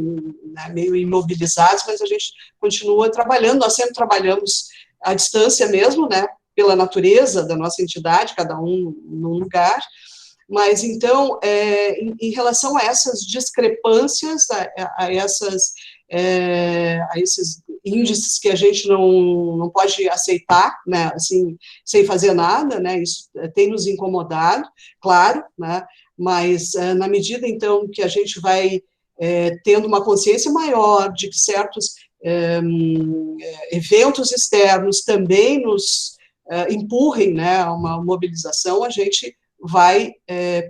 B: né, meio imobilizados, mas a gente continua trabalhando, nós sempre trabalhamos à distância mesmo, né, pela natureza da nossa entidade, cada um num lugar, mas, então, em relação a essas discrepâncias, a esses índices que a gente não pode aceitar, né, assim, sem fazer nada, né, isso tem nos incomodado, claro, né, mas na medida, então, que a gente vai tendo uma consciência maior de que certos eventos externos também nos empurrem, né, a uma mobilização, a gente vai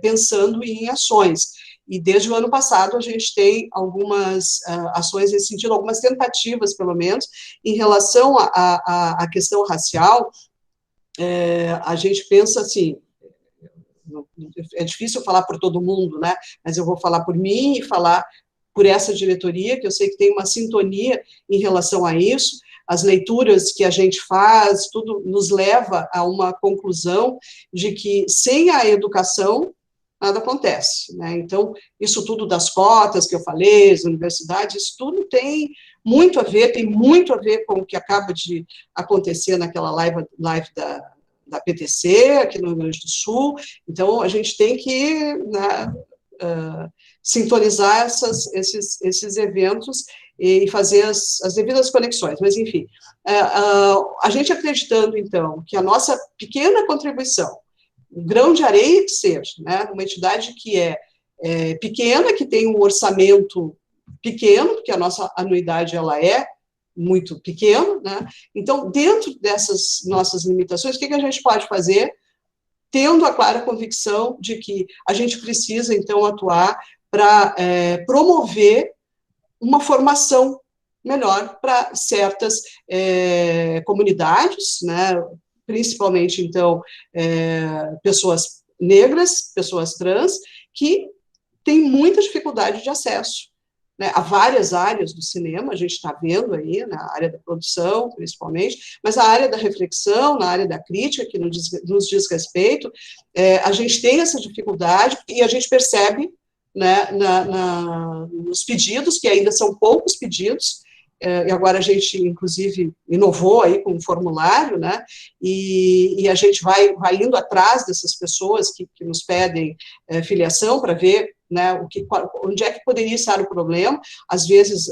B: pensando em ações. E desde o ano passado a gente tem algumas ações nesse sentido, algumas tentativas, pelo menos, em relação à questão racial. A gente pensa assim, é difícil falar por todo mundo, né, mas eu vou falar por mim e falar por essa diretoria, que eu sei que tem uma sintonia em relação a isso. As leituras que a gente faz, tudo nos leva a uma conclusão de que sem a educação nada acontece, né? Então, isso tudo das cotas que eu falei, as universidades, isso tudo tem muito a ver com o que acaba de acontecer naquela live da PTC, aqui no Rio Grande do Sul. Então, a gente tem que, né, sintonizar esses eventos e fazer as devidas conexões, mas, enfim, a gente acreditando, então, que a nossa pequena contribuição, um grão de areia que seja, né, uma entidade que é pequena, que tem um orçamento pequeno, porque a nossa anuidade, ela é muito pequena, né, então, dentro dessas nossas limitações, o que a gente pode fazer, tendo a clara convicção de que a gente precisa, então, atuar para promover uma formação melhor para certas comunidades, né, principalmente, então, pessoas negras, pessoas trans, que têm muita dificuldade de acesso, né, a várias áreas do cinema, a gente está vendo aí, na área da produção, principalmente, mas a área da reflexão, na área da crítica, que nos diz respeito, a gente tem essa dificuldade, e a gente percebe, né, nos pedidos, que ainda são poucos pedidos, e agora a gente, inclusive, inovou aí com um formulário, né, e a gente vai indo atrás dessas pessoas que nos pedem filiação para ver, né, onde é que poderia estar o problema. Às vezes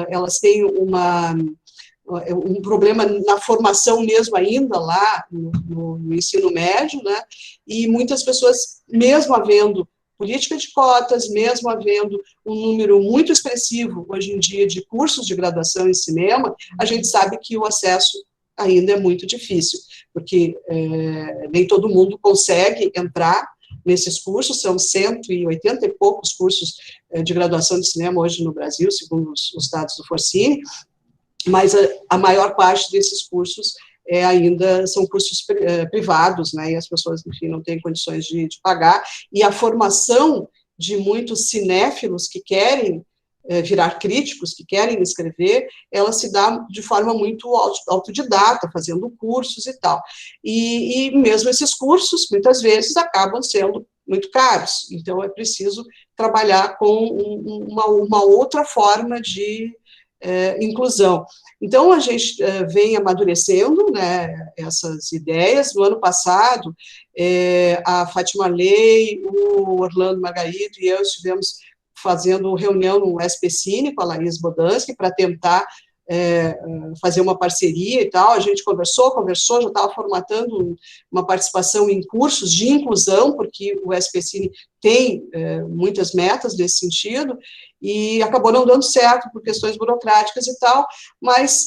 B: elas têm um problema na formação mesmo ainda lá no ensino médio, né, e muitas pessoas, mesmo havendo política de cotas, mesmo havendo um número muito expressivo, hoje em dia, de cursos de graduação em cinema, a gente sabe que o acesso ainda é muito difícil, porque nem todo mundo consegue entrar nesses cursos, são 180 e poucos cursos de graduação de cinema hoje no Brasil, segundo os dados do Forcine, mas a maior parte desses cursos ainda são cursos privados, né, e as pessoas, enfim, não têm condições de pagar, e a formação de muitos cinéfilos que querem virar críticos, que querem escrever, ela se dá de forma muito autodidata, fazendo cursos e tal, e mesmo esses cursos, muitas vezes, acabam sendo muito caros, então é preciso trabalhar com uma outra forma de inclusão. Então, a gente vem amadurecendo, né, essas ideias. No ano passado, a Fátima Lei, o Orlando Margarito e eu estivemos fazendo reunião no SPCine com a Laís Bodansky para tentar fazer uma parceria e tal. A gente conversou, já estava formatando uma participação em cursos de inclusão, porque o SPCine tem muitas metas nesse sentido, e acabou não dando certo por questões burocráticas e tal, mas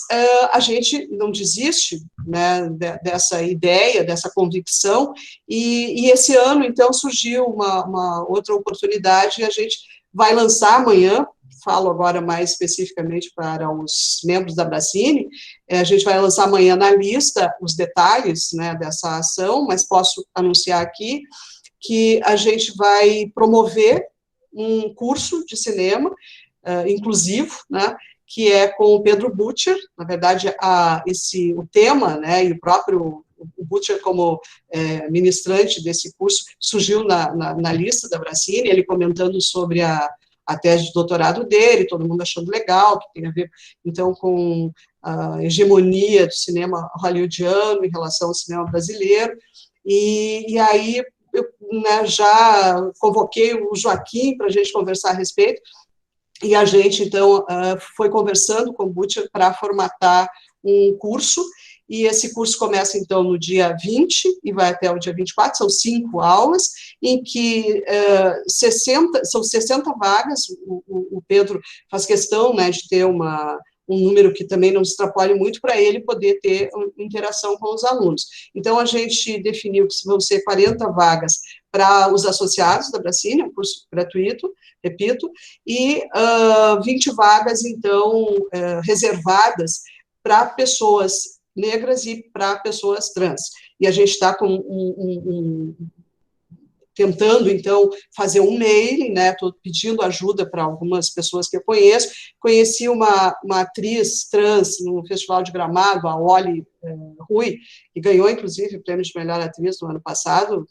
B: a gente não desiste, né, dessa ideia, dessa convicção, e esse ano, então, surgiu uma outra oportunidade, e a gente vai lançar amanhã, falo agora mais especificamente para os membros da Bracine, a gente vai lançar amanhã na lista os detalhes, né, dessa ação, mas posso anunciar aqui que a gente vai promover um curso de cinema inclusivo, né, que é com o Pedro Butcher. Na verdade, o tema, né, e o próprio Butcher como ministrante desse curso surgiu na lista da Bracine, ele comentando sobre a tese de doutorado dele, todo mundo achando legal, que tem a ver, então, com a hegemonia do cinema hollywoodiano em relação ao cinema brasileiro, e aí eu, né, já convoquei o Joaquim para a gente conversar a respeito, e a gente, então, foi conversando com o Butcher para formatar um curso, e esse curso começa, então, no dia 20 e vai até o dia 24, são 5 aulas, em que são 60 vagas, o Pedro faz questão, né, de ter um número que também não se extrapole muito para ele poder ter interação com os alunos. Então, a gente definiu que vão ser 40 vagas para os associados da Bracine, um curso gratuito, repito, e 20 vagas, então, reservadas para pessoas negras e para pessoas trans. E a gente está tentando, então, fazer um mailing, né, estou pedindo ajuda para algumas pessoas que eu conheço. Conheci uma atriz trans no Festival de Gramado, a Oli Rui, que ganhou, inclusive, o prêmio de melhor atriz no ano passado,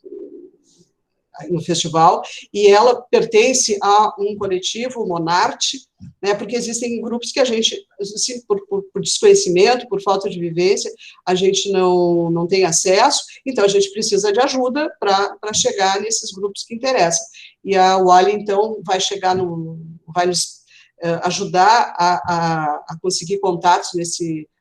B: no festival, e ela pertence a um coletivo, o Monarte, né, porque existem grupos que a gente, assim, por desconhecimento, por falta de vivência, a gente não tem acesso, então a gente precisa de ajuda para chegar nesses grupos que interessam. E a Wally, então, vai nos ajudar a conseguir contatos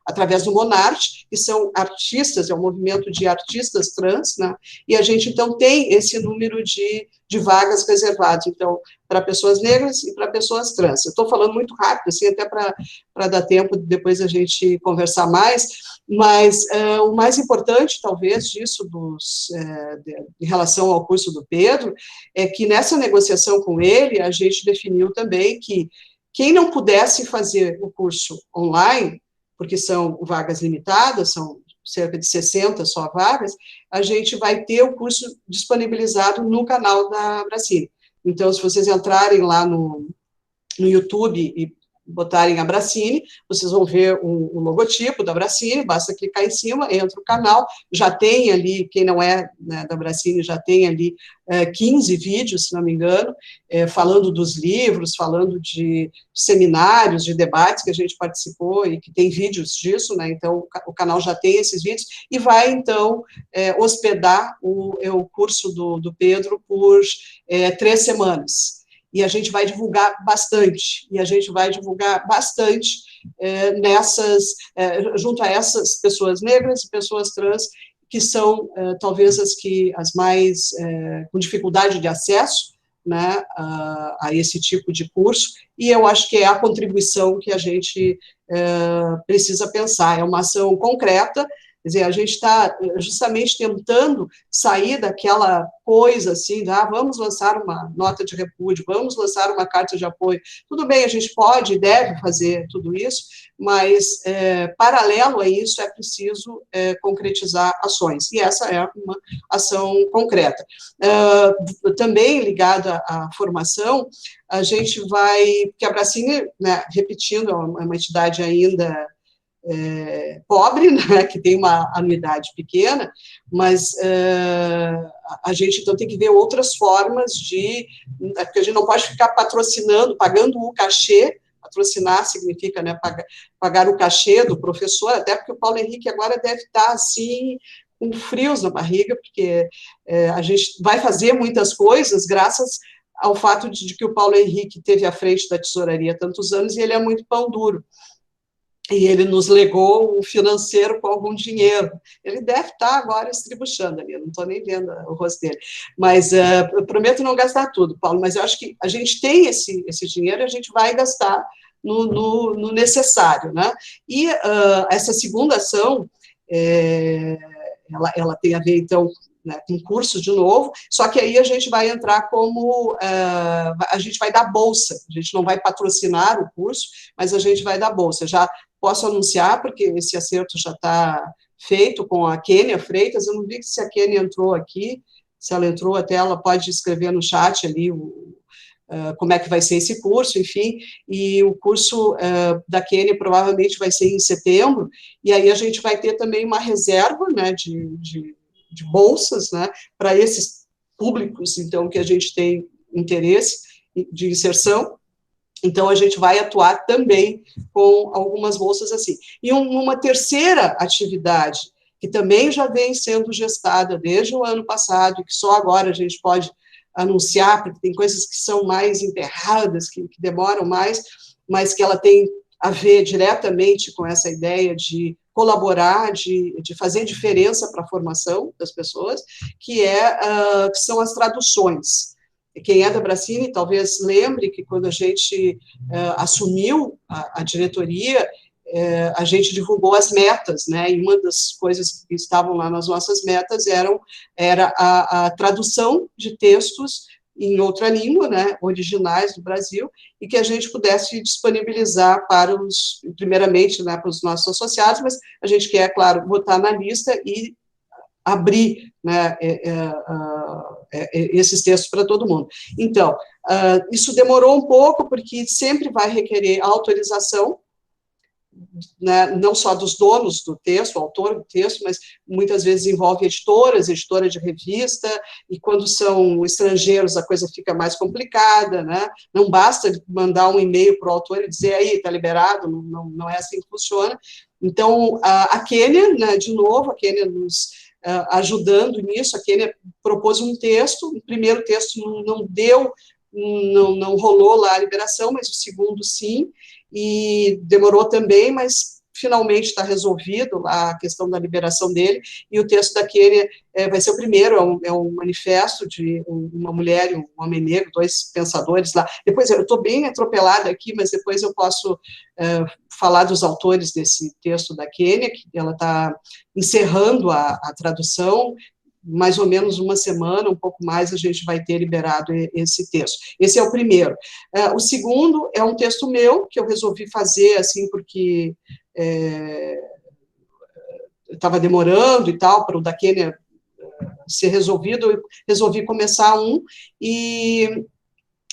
B: através do Monarte, que são artistas, é um movimento de artistas trans, né, e a gente, então, tem esse número de vagas reservadas, então, para pessoas negras e para pessoas trans. Eu estou falando muito rápido, assim, até para dar tempo de depois a gente conversar mais, mas o mais importante, talvez, disso, em relação ao curso do Pedro, é que nessa negociação com ele, a gente definiu também que quem não pudesse fazer o curso online, porque são vagas limitadas, são cerca de 60 só vagas, a gente vai ter o curso disponibilizado no canal da Bracine. Então, se vocês entrarem lá no YouTube e botarem Abracine, vocês vão ver o logotipo da Abracine, basta clicar em cima, entra o canal, já tem ali, quem não é, né, da Abracine, já tem ali 15 vídeos, se não me engano, falando dos livros, falando de seminários, de debates que a gente participou e que tem vídeos disso, né, então o canal já tem esses vídeos, e vai, então, hospedar o curso do Pedro por 3 semanas. E a gente vai divulgar bastante, junto a essas pessoas negras e pessoas trans, que são talvez as mais com dificuldade de acesso, né, a esse tipo de curso, e eu acho que é a contribuição que a gente precisa pensar, é uma ação concreta. Quer dizer, a gente está justamente tentando sair daquela coisa assim, vamos lançar uma nota de repúdio, vamos lançar uma carta de apoio. Tudo bem, a gente pode e deve fazer tudo isso, mas, paralelo a isso, é preciso concretizar ações, e essa é uma ação concreta. Também ligada à formação, a gente vai, porque a Abracine, né, repetindo, é uma entidade ainda pobre, né, que tem uma anuidade pequena, mas a gente então tem que ver outras formas porque a gente não pode ficar patrocinando, pagando o cachê. Patrocinar significa, né, pagar o cachê do professor, até porque o Paulo Henrique agora deve estar assim com frios na barriga, porque a gente vai fazer muitas coisas graças ao fato de que o Paulo Henrique teve à frente da tesouraria há tantos anos e ele é muito pão duro. E ele nos legou um financeiro com algum dinheiro. Ele deve estar agora estribuchando ali, eu não estou nem vendo o rosto dele. Mas eu prometo não gastar tudo, Paulo, mas eu acho que a gente tem esse dinheiro e a gente vai gastar no necessário, né? E essa segunda ação, ela tem a ver, então, né, com curso de novo, só que aí a gente vai entrar a gente vai dar bolsa, a gente não vai patrocinar o curso, mas a gente vai dar bolsa. Já posso anunciar, porque esse acerto já está feito com a Kênia Freitas, eu não vi se a Kênia entrou aqui, se ela entrou, até ela pode escrever no chat ali como é que vai ser esse curso, enfim, e o curso da Kênia provavelmente vai ser em setembro, e aí a gente vai ter também uma reserva, né, de bolsas, né, para esses públicos, então, que a gente tem interesse de inserção. Então, a gente vai atuar também com algumas bolsas assim. E uma terceira atividade, que também já vem sendo gestada desde o ano passado, e que só agora a gente pode anunciar, porque tem coisas que são mais emperradas, que demoram mais, mas que ela tem a ver diretamente com essa ideia de colaborar, de fazer diferença para a formação das pessoas, que são as traduções. Quem é da Abracine talvez lembre que quando a gente assumiu a diretoria, a gente divulgou as metas, né, e uma das coisas que estavam lá nas nossas metas era a tradução de textos em outra língua, né, originais do Brasil, e que a gente pudesse disponibilizar primeiramente, né, para os nossos associados, mas a gente quer, claro, botar na lista e abrir, né, esses textos para todo mundo. Então, isso demorou um pouco, porque sempre vai requerer autorização, né, não só dos donos do texto, o autor do texto, mas muitas vezes envolve editora de revista, e quando são estrangeiros a coisa fica mais complicada, né, não basta mandar um e-mail para o autor e dizer, aí, está liberado, não é assim que funciona. Então, a Kênia, né, de novo, a Kênia nos ajudando nisso, a Kênia propôs um texto, o primeiro texto não rolou lá a liberação, mas o segundo sim, e demorou também, mas finalmente está resolvido lá a questão da liberação dele, e o texto da Kênia vai ser o primeiro, é um manifesto de uma mulher e um homem negro, 2 pensadores lá. Depois, eu estou bem atropelada aqui, mas depois eu posso falar dos autores desse texto da Kênia, que ela está encerrando a tradução, mais ou menos uma semana, um pouco mais, a gente vai ter liberado esse texto. Esse é o primeiro. O segundo é um texto meu, que eu resolvi fazer, assim, porque estava demorando e tal, para o da Kênia ser resolvido, eu resolvi começar e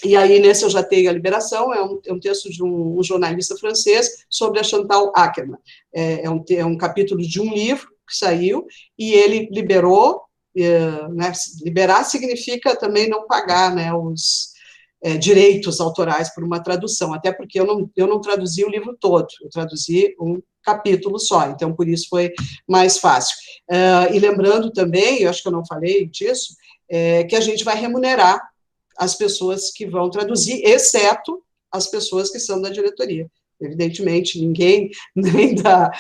B: E aí, nesse eu já tenho a liberação, é um texto de um jornalista francês sobre a Chantal Akerman. É um capítulo de um livro que saiu, e ele liberou, né, liberar significa também não pagar, né, os direitos autorais por uma tradução, até porque eu não traduzi o livro todo, eu traduzi um capítulo só, então por isso foi mais fácil. E lembrando também, eu acho que eu não falei disso, que a gente vai remunerar as pessoas que vão traduzir, exceto as pessoas que são da diretoria. Evidentemente, ninguém, nem da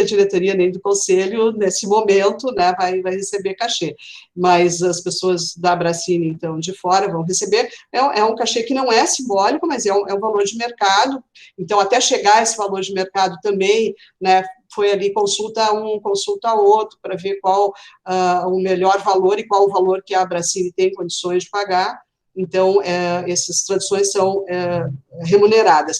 B: diretoria, nem do conselho, nesse momento, né, vai receber cachê. Mas as pessoas da Bracine, então, de fora, vão receber. É um cachê que não é simbólico, mas é um valor de mercado. Então, até chegar a esse valor de mercado também, né, foi ali consulta um, consulta outro, para ver qual o melhor valor e qual o valor que a Bracine tem condições de pagar. Então, essas traduções são remuneradas.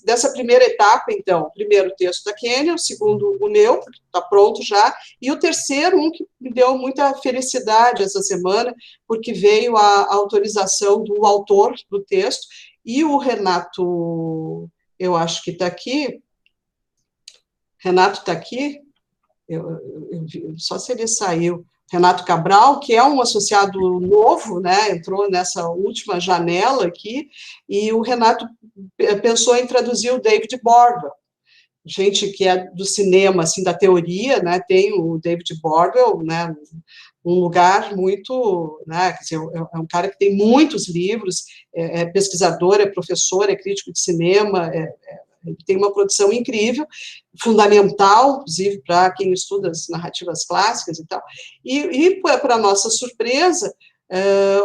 B: Dessa primeira etapa, então, o primeiro texto da Kênia, o segundo o meu, está pronto já, e o terceiro, um que me deu muita felicidade essa semana, porque veio a autorização do autor do texto, e o Renato, eu acho que está aqui, Renato está aqui, só se ele saiu, Renato Cabral, que é um associado novo, né, entrou nessa última janela aqui, e o Renato pensou em traduzir o David Bordwell, gente que é do cinema, assim, da teoria, né, tem o David Bordwell, né, um lugar muito, né, quer dizer, é um cara que tem muitos livros, é pesquisador, é professor, é crítico de cinema, tem uma produção incrível, fundamental, inclusive, para quem estuda as narrativas clássicas e tal, e para nossa surpresa,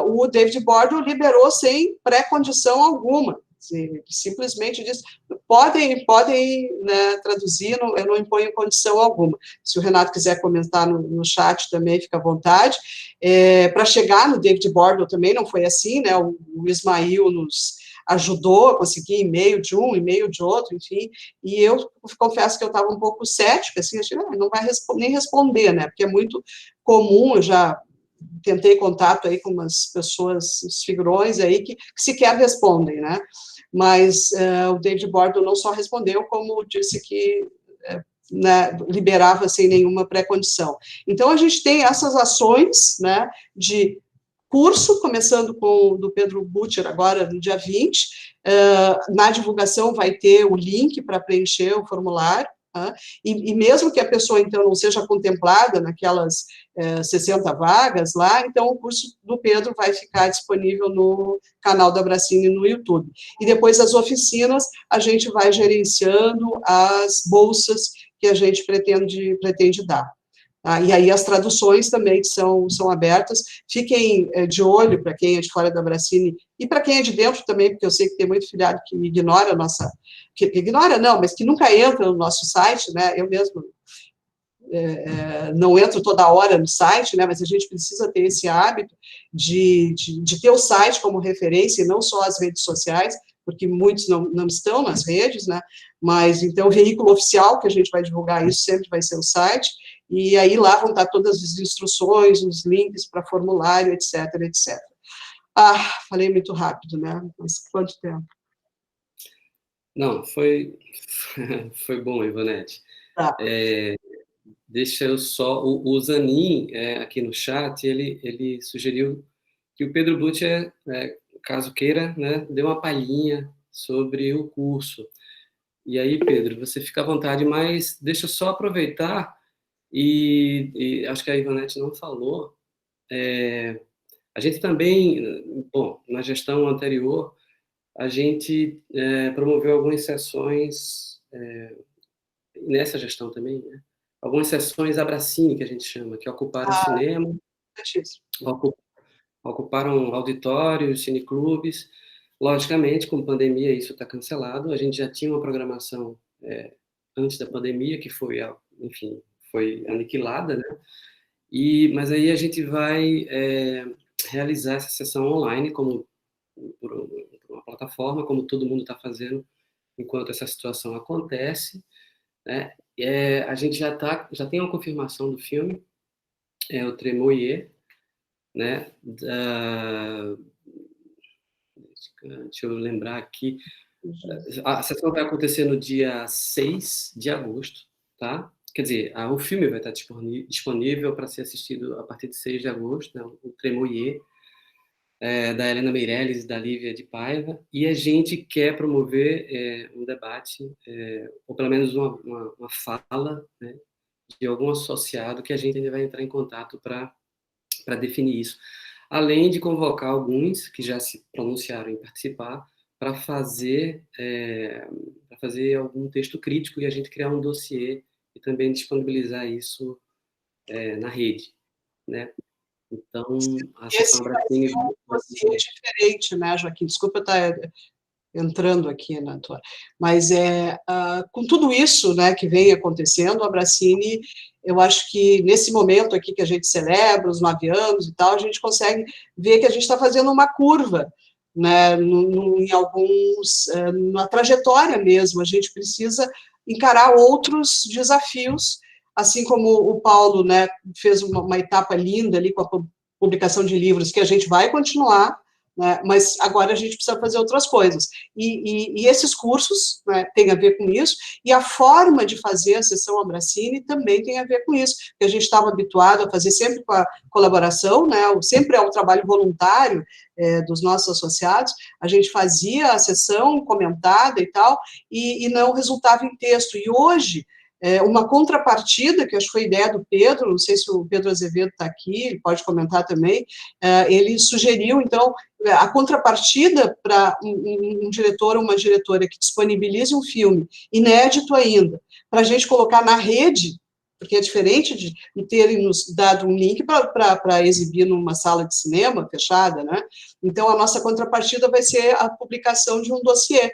B: o David Bordwell liberou sem pré-condição alguma, simplesmente disse, podem né, traduzir, eu não imponho condição alguma. Se o Renato quiser comentar no chat também, fica à vontade. Para chegar no David Bordwell também não foi assim, né, o Ismail nos ajudou a conseguir e-mail de um, e-mail de outro, enfim, e eu confesso que eu estava um pouco cética, assim, achei, não vai nem responder, né, porque é muito comum, eu já tentei contato aí com umas pessoas, uns figurões aí, que sequer respondem, né, mas o David Bordwell não só respondeu, como disse que né, liberava sem nenhuma pré-condição. Então, a gente tem essas ações, né, de curso, começando com o do Pedro Butcher, agora no dia 20, na divulgação vai ter o link para preencher o formulário, e mesmo que a pessoa, então, não seja contemplada naquelas 60 vagas lá, então o curso do Pedro vai ficar disponível no canal da Bracine no YouTube. E depois as oficinas, a gente vai gerenciando as bolsas que a gente pretende dar. E aí as traduções também são abertas, fiquem de olho para quem é de fora da Bracine, e para quem é de dentro também, porque eu sei que tem muito filiado que ignora a nossa, que ignora não, mas que nunca entra no nosso site, né, eu mesmo não entro toda hora no site, né, mas a gente precisa ter esse hábito de ter o site como referência, e não só as redes sociais, porque muitos não estão nas redes, né, mas então o veículo oficial que a gente vai divulgar isso sempre vai ser o site, e aí lá vão estar todas as instruções, os links para formulário, etc, etc. Falei muito rápido, né, mas quanto tempo?
A: Não, foi bom, Ivonete.
B: Tá.
A: Deixa eu só... O Zanin, aqui no chat, ele sugeriu que o Pedro Butcher, caso queira, né, dê uma palhinha sobre o curso. E aí, Pedro, você fica à vontade, mas deixa eu só aproveitar, e acho que a Ivonete não falou, a gente também, bom, na gestão anterior, a gente promoveu algumas sessões, nessa gestão também, né? Algumas sessões Abracine, que a gente chama, que ocuparam cinema, ocuparam auditórios, cineclubes. Logicamente, com pandemia, isso está cancelado. A gente já tinha uma programação antes da pandemia, que foi, enfim, foi aniquilada, né? Mas aí a gente vai realizar essa sessão online, como por uma plataforma, como todo mundo está fazendo enquanto essa situação acontece, né? A gente já tem uma confirmação do filme, o Tremoyer, né? deixa eu lembrar aqui, a sessão vai acontecer no dia 6 de agosto, tá? Quer dizer, o filme vai estar disponível para ser assistido a partir de 6 de agosto, né? O Tremolier, da Helena Meirelles e da Lívia de Paiva, e a gente quer promover um debate, ou pelo menos uma fala, né, de algum associado que a gente ainda vai entrar em contato para definir isso. Além de convocar alguns que já se pronunciaram em participar para fazer algum texto crítico e a gente criar um dossiê e também disponibilizar isso na rede, né? Então, a sessão Abracine...
B: Esse vai ser um dossiê diferente, né, Joaquim? Desculpa eu estar entrando aqui na tua... Mas, com tudo isso, né, que vem acontecendo, a Abracine, eu acho que nesse momento aqui que a gente celebra os 9 anos e tal, a gente consegue ver que a gente está fazendo uma curva, né, em alguns... na trajetória mesmo, a gente precisa encarar outros desafios, assim como o Paulo, né, fez uma etapa linda ali com a publicação de livros, que a gente vai continuar, né, mas agora a gente precisa fazer outras coisas. E esses cursos, né, têm a ver com isso, e a forma de fazer a sessão Abracine também tem a ver com isso, porque a gente estava habituado a fazer sempre com a colaboração, né, sempre é o trabalho voluntário dos nossos associados, a gente fazia a sessão comentada e tal, e não resultava em texto. E hoje, uma contrapartida, que acho que foi ideia do Pedro, não sei se o Pedro Azevedo está aqui, ele pode comentar também, ele sugeriu, então, a contrapartida para um diretor ou uma diretora que disponibilize um filme, inédito ainda, para a gente colocar na rede, porque é diferente de terem nos dado um link para exibir numa sala de cinema fechada, né? Então, a nossa contrapartida vai ser a publicação de um dossiê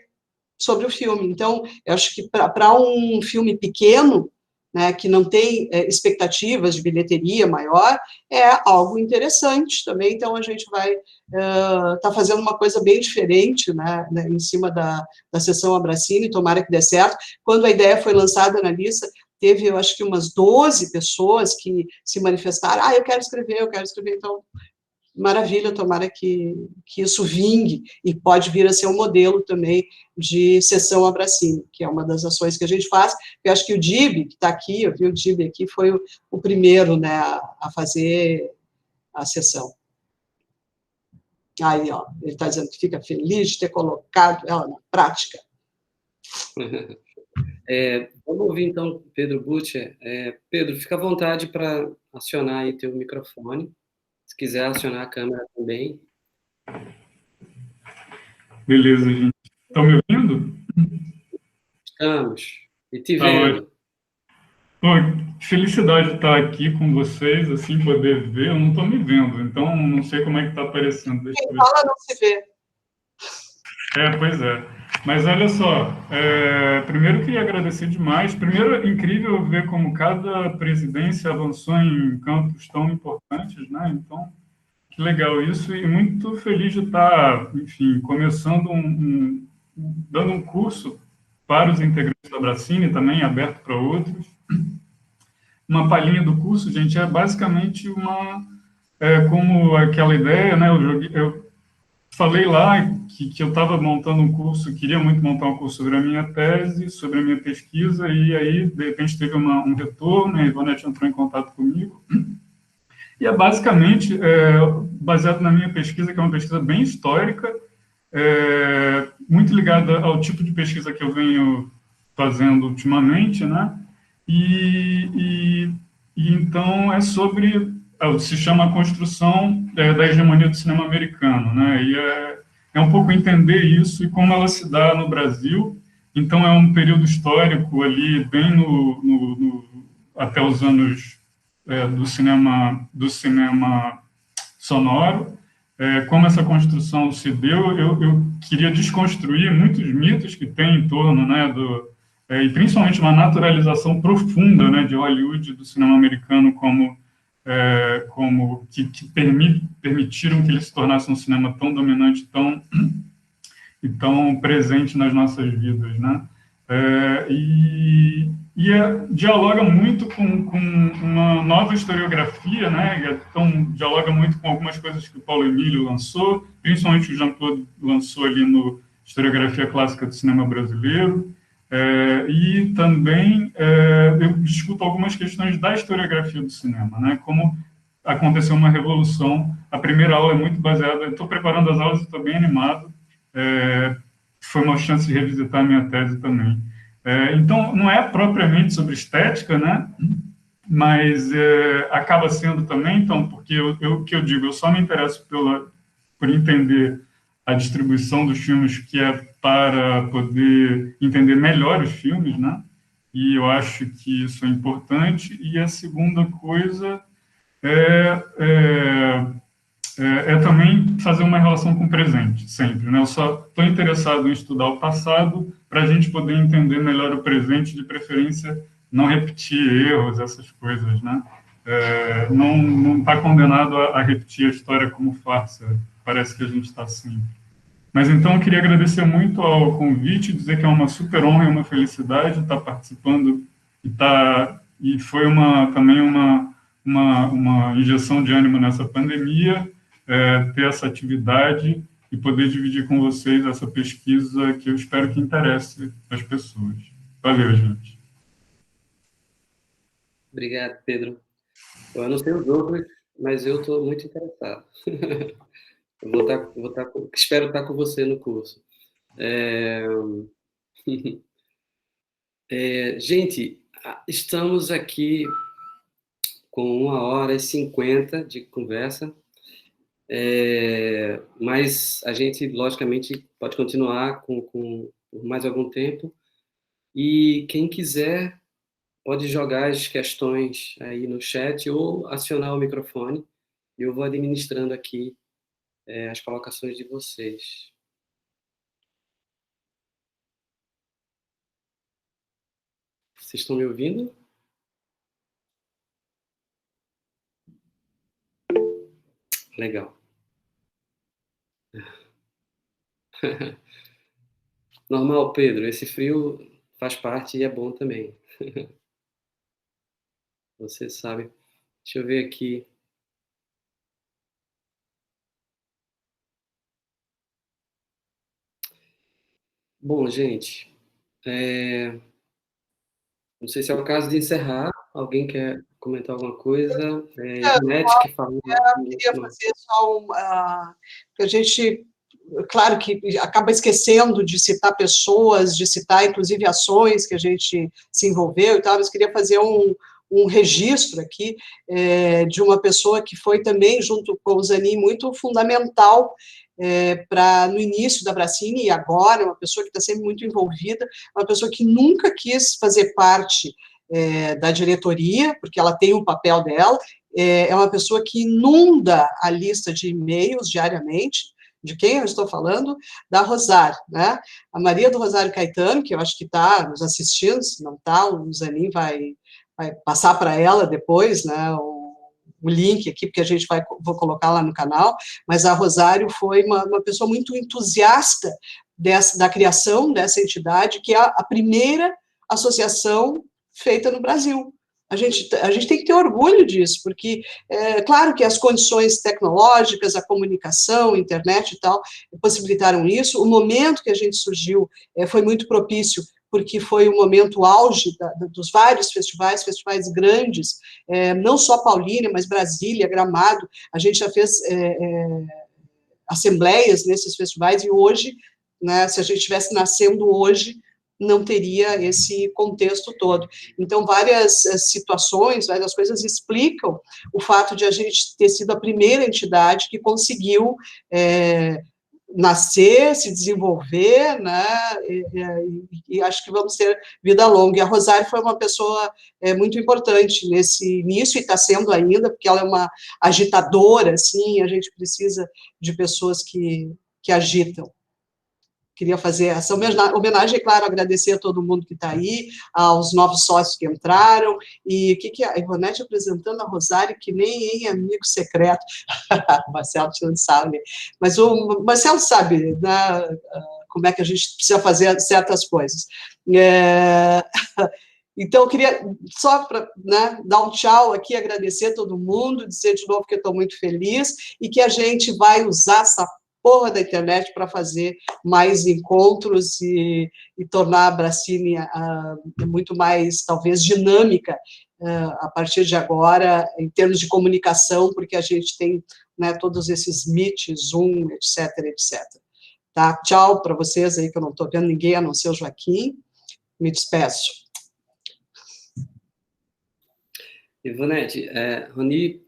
B: sobre o filme. Então, eu acho que para um filme pequeno, né, que não tem expectativas de bilheteria maior, é algo interessante também. Então, a gente vai tá fazendo uma coisa bem diferente, né, em cima da sessão Abracine, tomara que dê certo. Quando a ideia foi lançada na lista, teve, eu acho que umas 12 pessoas que se manifestaram, eu quero escrever, então... Maravilha, tomara que isso vingue, e pode vir a ser um modelo também de sessão Abracine, que é uma das ações que a gente faz. Eu acho que o DIB, que está aqui, eu vi o DIB aqui, foi o primeiro, né, a fazer a sessão. Aí, ó, ele está dizendo que fica feliz de ter colocado ela na prática.
A: Vamos ouvir, então, Pedro Butcher. Pedro, fica à vontade para acionar aí teu microfone. Se quiser acionar a câmera também.
F: Beleza, gente. Estão me ouvindo?
A: Estamos. E te vendo.
F: Pô, felicidade de estar aqui com vocês, assim, poder ver. Eu não estou me vendo, então não sei como é que está aparecendo.
B: Quem fala não se vê.
F: Pois é. Mas olha só, primeiro queria agradecer demais. Primeiro, é incrível ver como cada presidência avançou em campos tão importantes, né? Então, que legal isso. E muito feliz de estar, enfim, começando dando um curso para os integrantes da Abracine, também aberto para outros. Uma palhinha do curso, gente, é basicamente como aquela ideia, né? Eu falei lá que eu estava montando um curso, queria muito montar um curso sobre a minha tese, sobre a minha pesquisa, e aí, de repente, teve um retorno, a Ivonete entrou em contato comigo, e é basicamente baseado na minha pesquisa, que é uma pesquisa bem histórica, muito ligada ao tipo de pesquisa que eu venho fazendo ultimamente, né? E então é sobre... se chama A Construção da Hegemonia do Cinema Americano, né? E é um pouco entender isso e como ela se dá no Brasil. Então, é um período histórico ali, bem até os anos do cinema sonoro. Como essa construção se deu, eu queria desconstruir muitos mitos que tem em torno, né, e principalmente uma naturalização profunda, né, de Hollywood, do cinema americano, como que permitiram que ele se tornasse um cinema tão dominante e tão presente nas nossas vidas, né? E dialoga muito com uma nova historiografia, né? Então, dialoga muito com algumas coisas que o Paulo Emílio lançou, principalmente o Jean-Claude lançou ali no Historiografia Clássica do Cinema Brasileiro, e também eu discuto algumas questões da historiografia do cinema, né? Como aconteceu uma revolução. A primeira aula é muito baseada... Estou preparando as aulas e estou bem animado. Foi uma chance de revisitar a minha tese também. Então, não é propriamente sobre estética, né? Mas acaba sendo também, então, porque que eu digo, eu só me interesso por entender a distribuição dos filmes, que é para poder entender melhor os filmes, né? E eu acho que isso é importante. E a segunda coisa é também fazer uma relação com o presente, sempre, né? Eu só estou interessado em estudar o passado para a gente poder entender melhor o presente, de preferência não repetir erros, essas coisas, né? Não está condenado a repetir a história como farsa, parece que a gente está sempre. Mas então eu queria agradecer muito ao convite, dizer que é uma super honra e uma felicidade estar participando, e foi também uma injeção de ânimo nessa pandemia, ter essa atividade e poder dividir com vocês essa pesquisa que eu espero que interesse as pessoas. Valeu, gente.
A: Obrigado, Pedro. Eu não sei os outros, mas eu estou muito interessado. Espero estar com você no curso. Gente, estamos aqui com 1h50 de conversa, mas a gente, logicamente, pode continuar por mais algum tempo, e quem quiser pode jogar as questões aí no chat ou acionar o microfone, e eu vou administrando aqui as colocações de vocês. Vocês estão me ouvindo? Legal. Normal, Pedro. Esse frio faz parte e é bom também. Você sabe. Deixa eu ver aqui. Bom, gente, não sei se é o caso de encerrar. Alguém quer comentar alguma coisa? Ivonete, que falou.
B: Eu queria fazer só que a gente, claro que acaba esquecendo de citar pessoas, de citar, inclusive, ações que a gente se envolveu e tal, mas queria fazer um registro aqui de uma pessoa que foi também, junto com o Zanin, muito fundamental no início da Bracine, e agora, uma pessoa que está sempre muito envolvida, uma pessoa que nunca quis fazer parte da diretoria, porque ela tem o papel dela, é uma pessoa que inunda a lista de e-mails diariamente. De quem eu estou falando? Da Rosário, né? A Maria do Rosário Caetano, que eu acho que está nos assistindo, se não está, o Zanin vai passar para ela depois, né, o link aqui, porque vou colocar lá no canal, mas a Rosário foi uma pessoa muito entusiasta da criação dessa entidade, que é a primeira associação feita no Brasil. A gente tem que ter orgulho disso, porque, claro que as condições tecnológicas, a comunicação, a internet e tal, possibilitaram isso. O momento que a gente surgiu foi muito propício, porque foi o momento auge dos vários festivais grandes, não só Paulínia, mas Brasília, Gramado. A gente já fez assembleias nesses festivais, e hoje, né, se a gente estivesse nascendo hoje, não teria esse contexto todo. Então, várias situações, várias coisas explicam o fato de a gente ter sido a primeira entidade que conseguiu nascer, se desenvolver, né, e acho que vamos ter vida longa. E a Rosário foi uma pessoa muito importante nesse início, e está sendo ainda, porque ela é uma agitadora, assim, a gente precisa de pessoas que agitam. Queria fazer essa homenagem, claro, agradecer a todo mundo que está aí, aos novos sócios que entraram, e o que a Ivonete apresentando a Rosário, que nem em amigo secreto, o Marcelo não sabe, mas o Marcelo sabe, né, como é que a gente precisa fazer certas coisas. Então, eu queria, só para, né, dar um tchau aqui, agradecer a todo mundo, dizer de novo que eu estou muito feliz e que a gente vai usar essa porra da internet para fazer mais encontros e tornar a Brasília muito mais, talvez, dinâmica a partir de agora, em termos de comunicação, porque a gente tem, né, todos esses Meet, Zoom, etc, etc. Tá? Tchau para vocês aí, que eu não estou vendo ninguém, a não ser o Joaquim. Me despeço.
A: Ivonete, Rony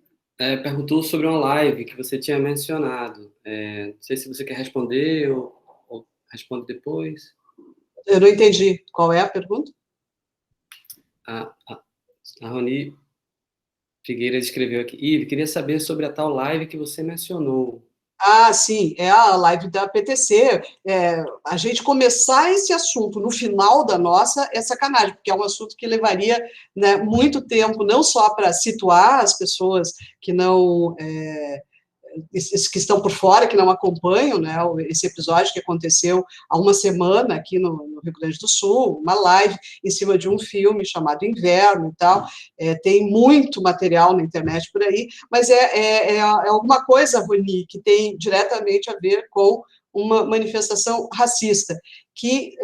A: perguntou sobre uma live que você tinha mencionado. Não sei se você quer responder ou responde depois.
B: Eu não entendi. Qual é a pergunta?
A: A Rony Figueira escreveu aqui. Ive, queria saber sobre a tal live que você mencionou.
B: Ah, sim, é a live da PTC. A gente começar esse assunto no final da nossa é sacanagem, porque é um assunto que levaria, né, muito tempo, não só para situar as pessoas que não... que estão por fora, que não acompanham, né, esse episódio que aconteceu há uma semana aqui no Rio Grande do Sul, uma live em cima de um filme chamado Inverno e tal, tem muito material na internet por aí, mas é alguma coisa, Rony, que tem diretamente a ver com uma manifestação racista, que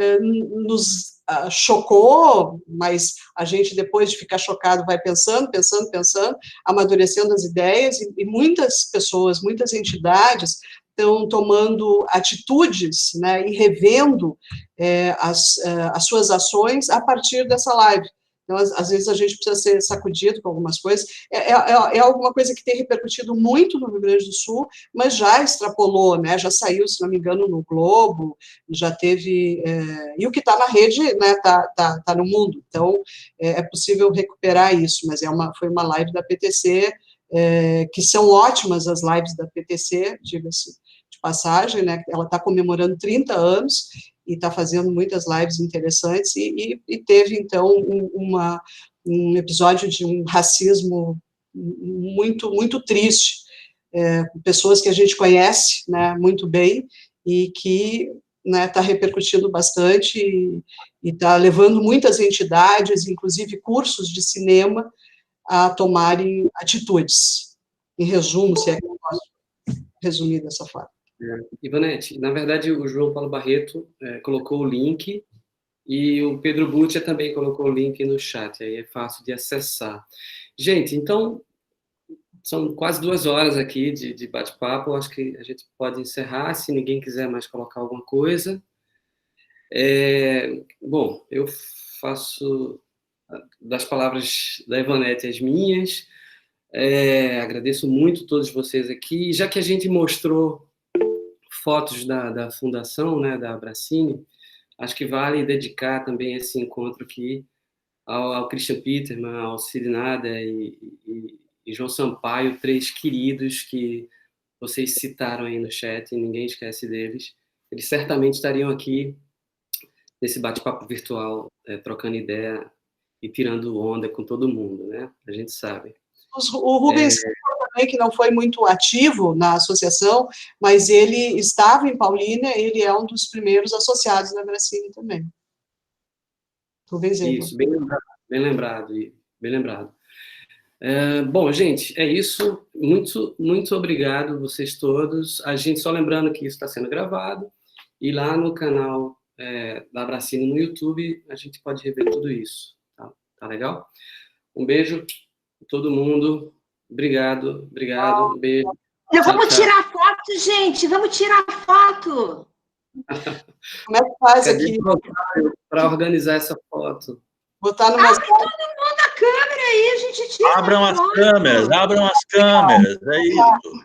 B: nos chocou, mas a gente, depois de ficar chocado, vai pensando, amadurecendo as ideias, e muitas pessoas, muitas entidades estão tomando atitudes, né, e revendo as suas ações a partir dessa live. Então, às vezes, a gente precisa ser sacudido com algumas coisas. É alguma coisa que tem repercutido muito no Rio Grande do Sul, mas já extrapolou, né? Já saiu, se não me engano, no Globo, já teve... e o que está na rede, né, tá no mundo. Então, é possível recuperar isso, mas foi uma live da PTC, que são ótimas as lives da PTC, diga-se de passagem, né? Ela está comemorando 30 anos, e está fazendo muitas lives interessantes, e teve, então, um episódio de um racismo muito, muito triste, pessoas que a gente conhece, né, muito bem, e que está, né, repercutindo bastante, e está levando muitas entidades, inclusive cursos de cinema, a tomarem atitudes. Em resumo, se é que eu posso resumir dessa forma.
A: Ivonete, na verdade, o João Paulo Barreto colocou o link, e o Pedro Butcher também colocou o link no chat, aí é fácil de acessar. Gente, então, são quase 2 horas aqui de bate-papo, acho que a gente pode encerrar, se ninguém quiser mais colocar alguma coisa. Bom, eu faço das palavras da Ivonete as minhas, agradeço muito a todos vocês aqui, já que a gente mostrou fotos da fundação, né, da Brasília, acho que vale dedicar também esse encontro aqui ao Christian Petermann, ao Cid Nada e João Sampaio, 3 queridos que vocês citaram aí no chat, e ninguém esquece deles. Eles certamente estariam aqui nesse bate-papo virtual, trocando ideia e tirando onda com todo mundo, né? A gente sabe.
B: O Rubens também, que não foi muito ativo na associação, mas ele estava em Paulínia, ele é um dos primeiros associados da Brasília também. Rubens Eva.
A: Isso, bem lembrado. Bom, gente, é isso. Muito, muito obrigado vocês todos. A gente, só lembrando que isso está sendo gravado, e lá no canal da Brasília no YouTube, a gente pode rever tudo isso. Tá legal? Um beijo a todo mundo. Obrigado. Um beijo.
G: Vamos tirar foto, gente. Vamos tirar foto.
B: Como é que faz aqui?
A: Para organizar essa foto.
B: Botar numa...
G: Abre todo mundo a câmera aí, a gente tira.
C: Abram as câmeras, é isso.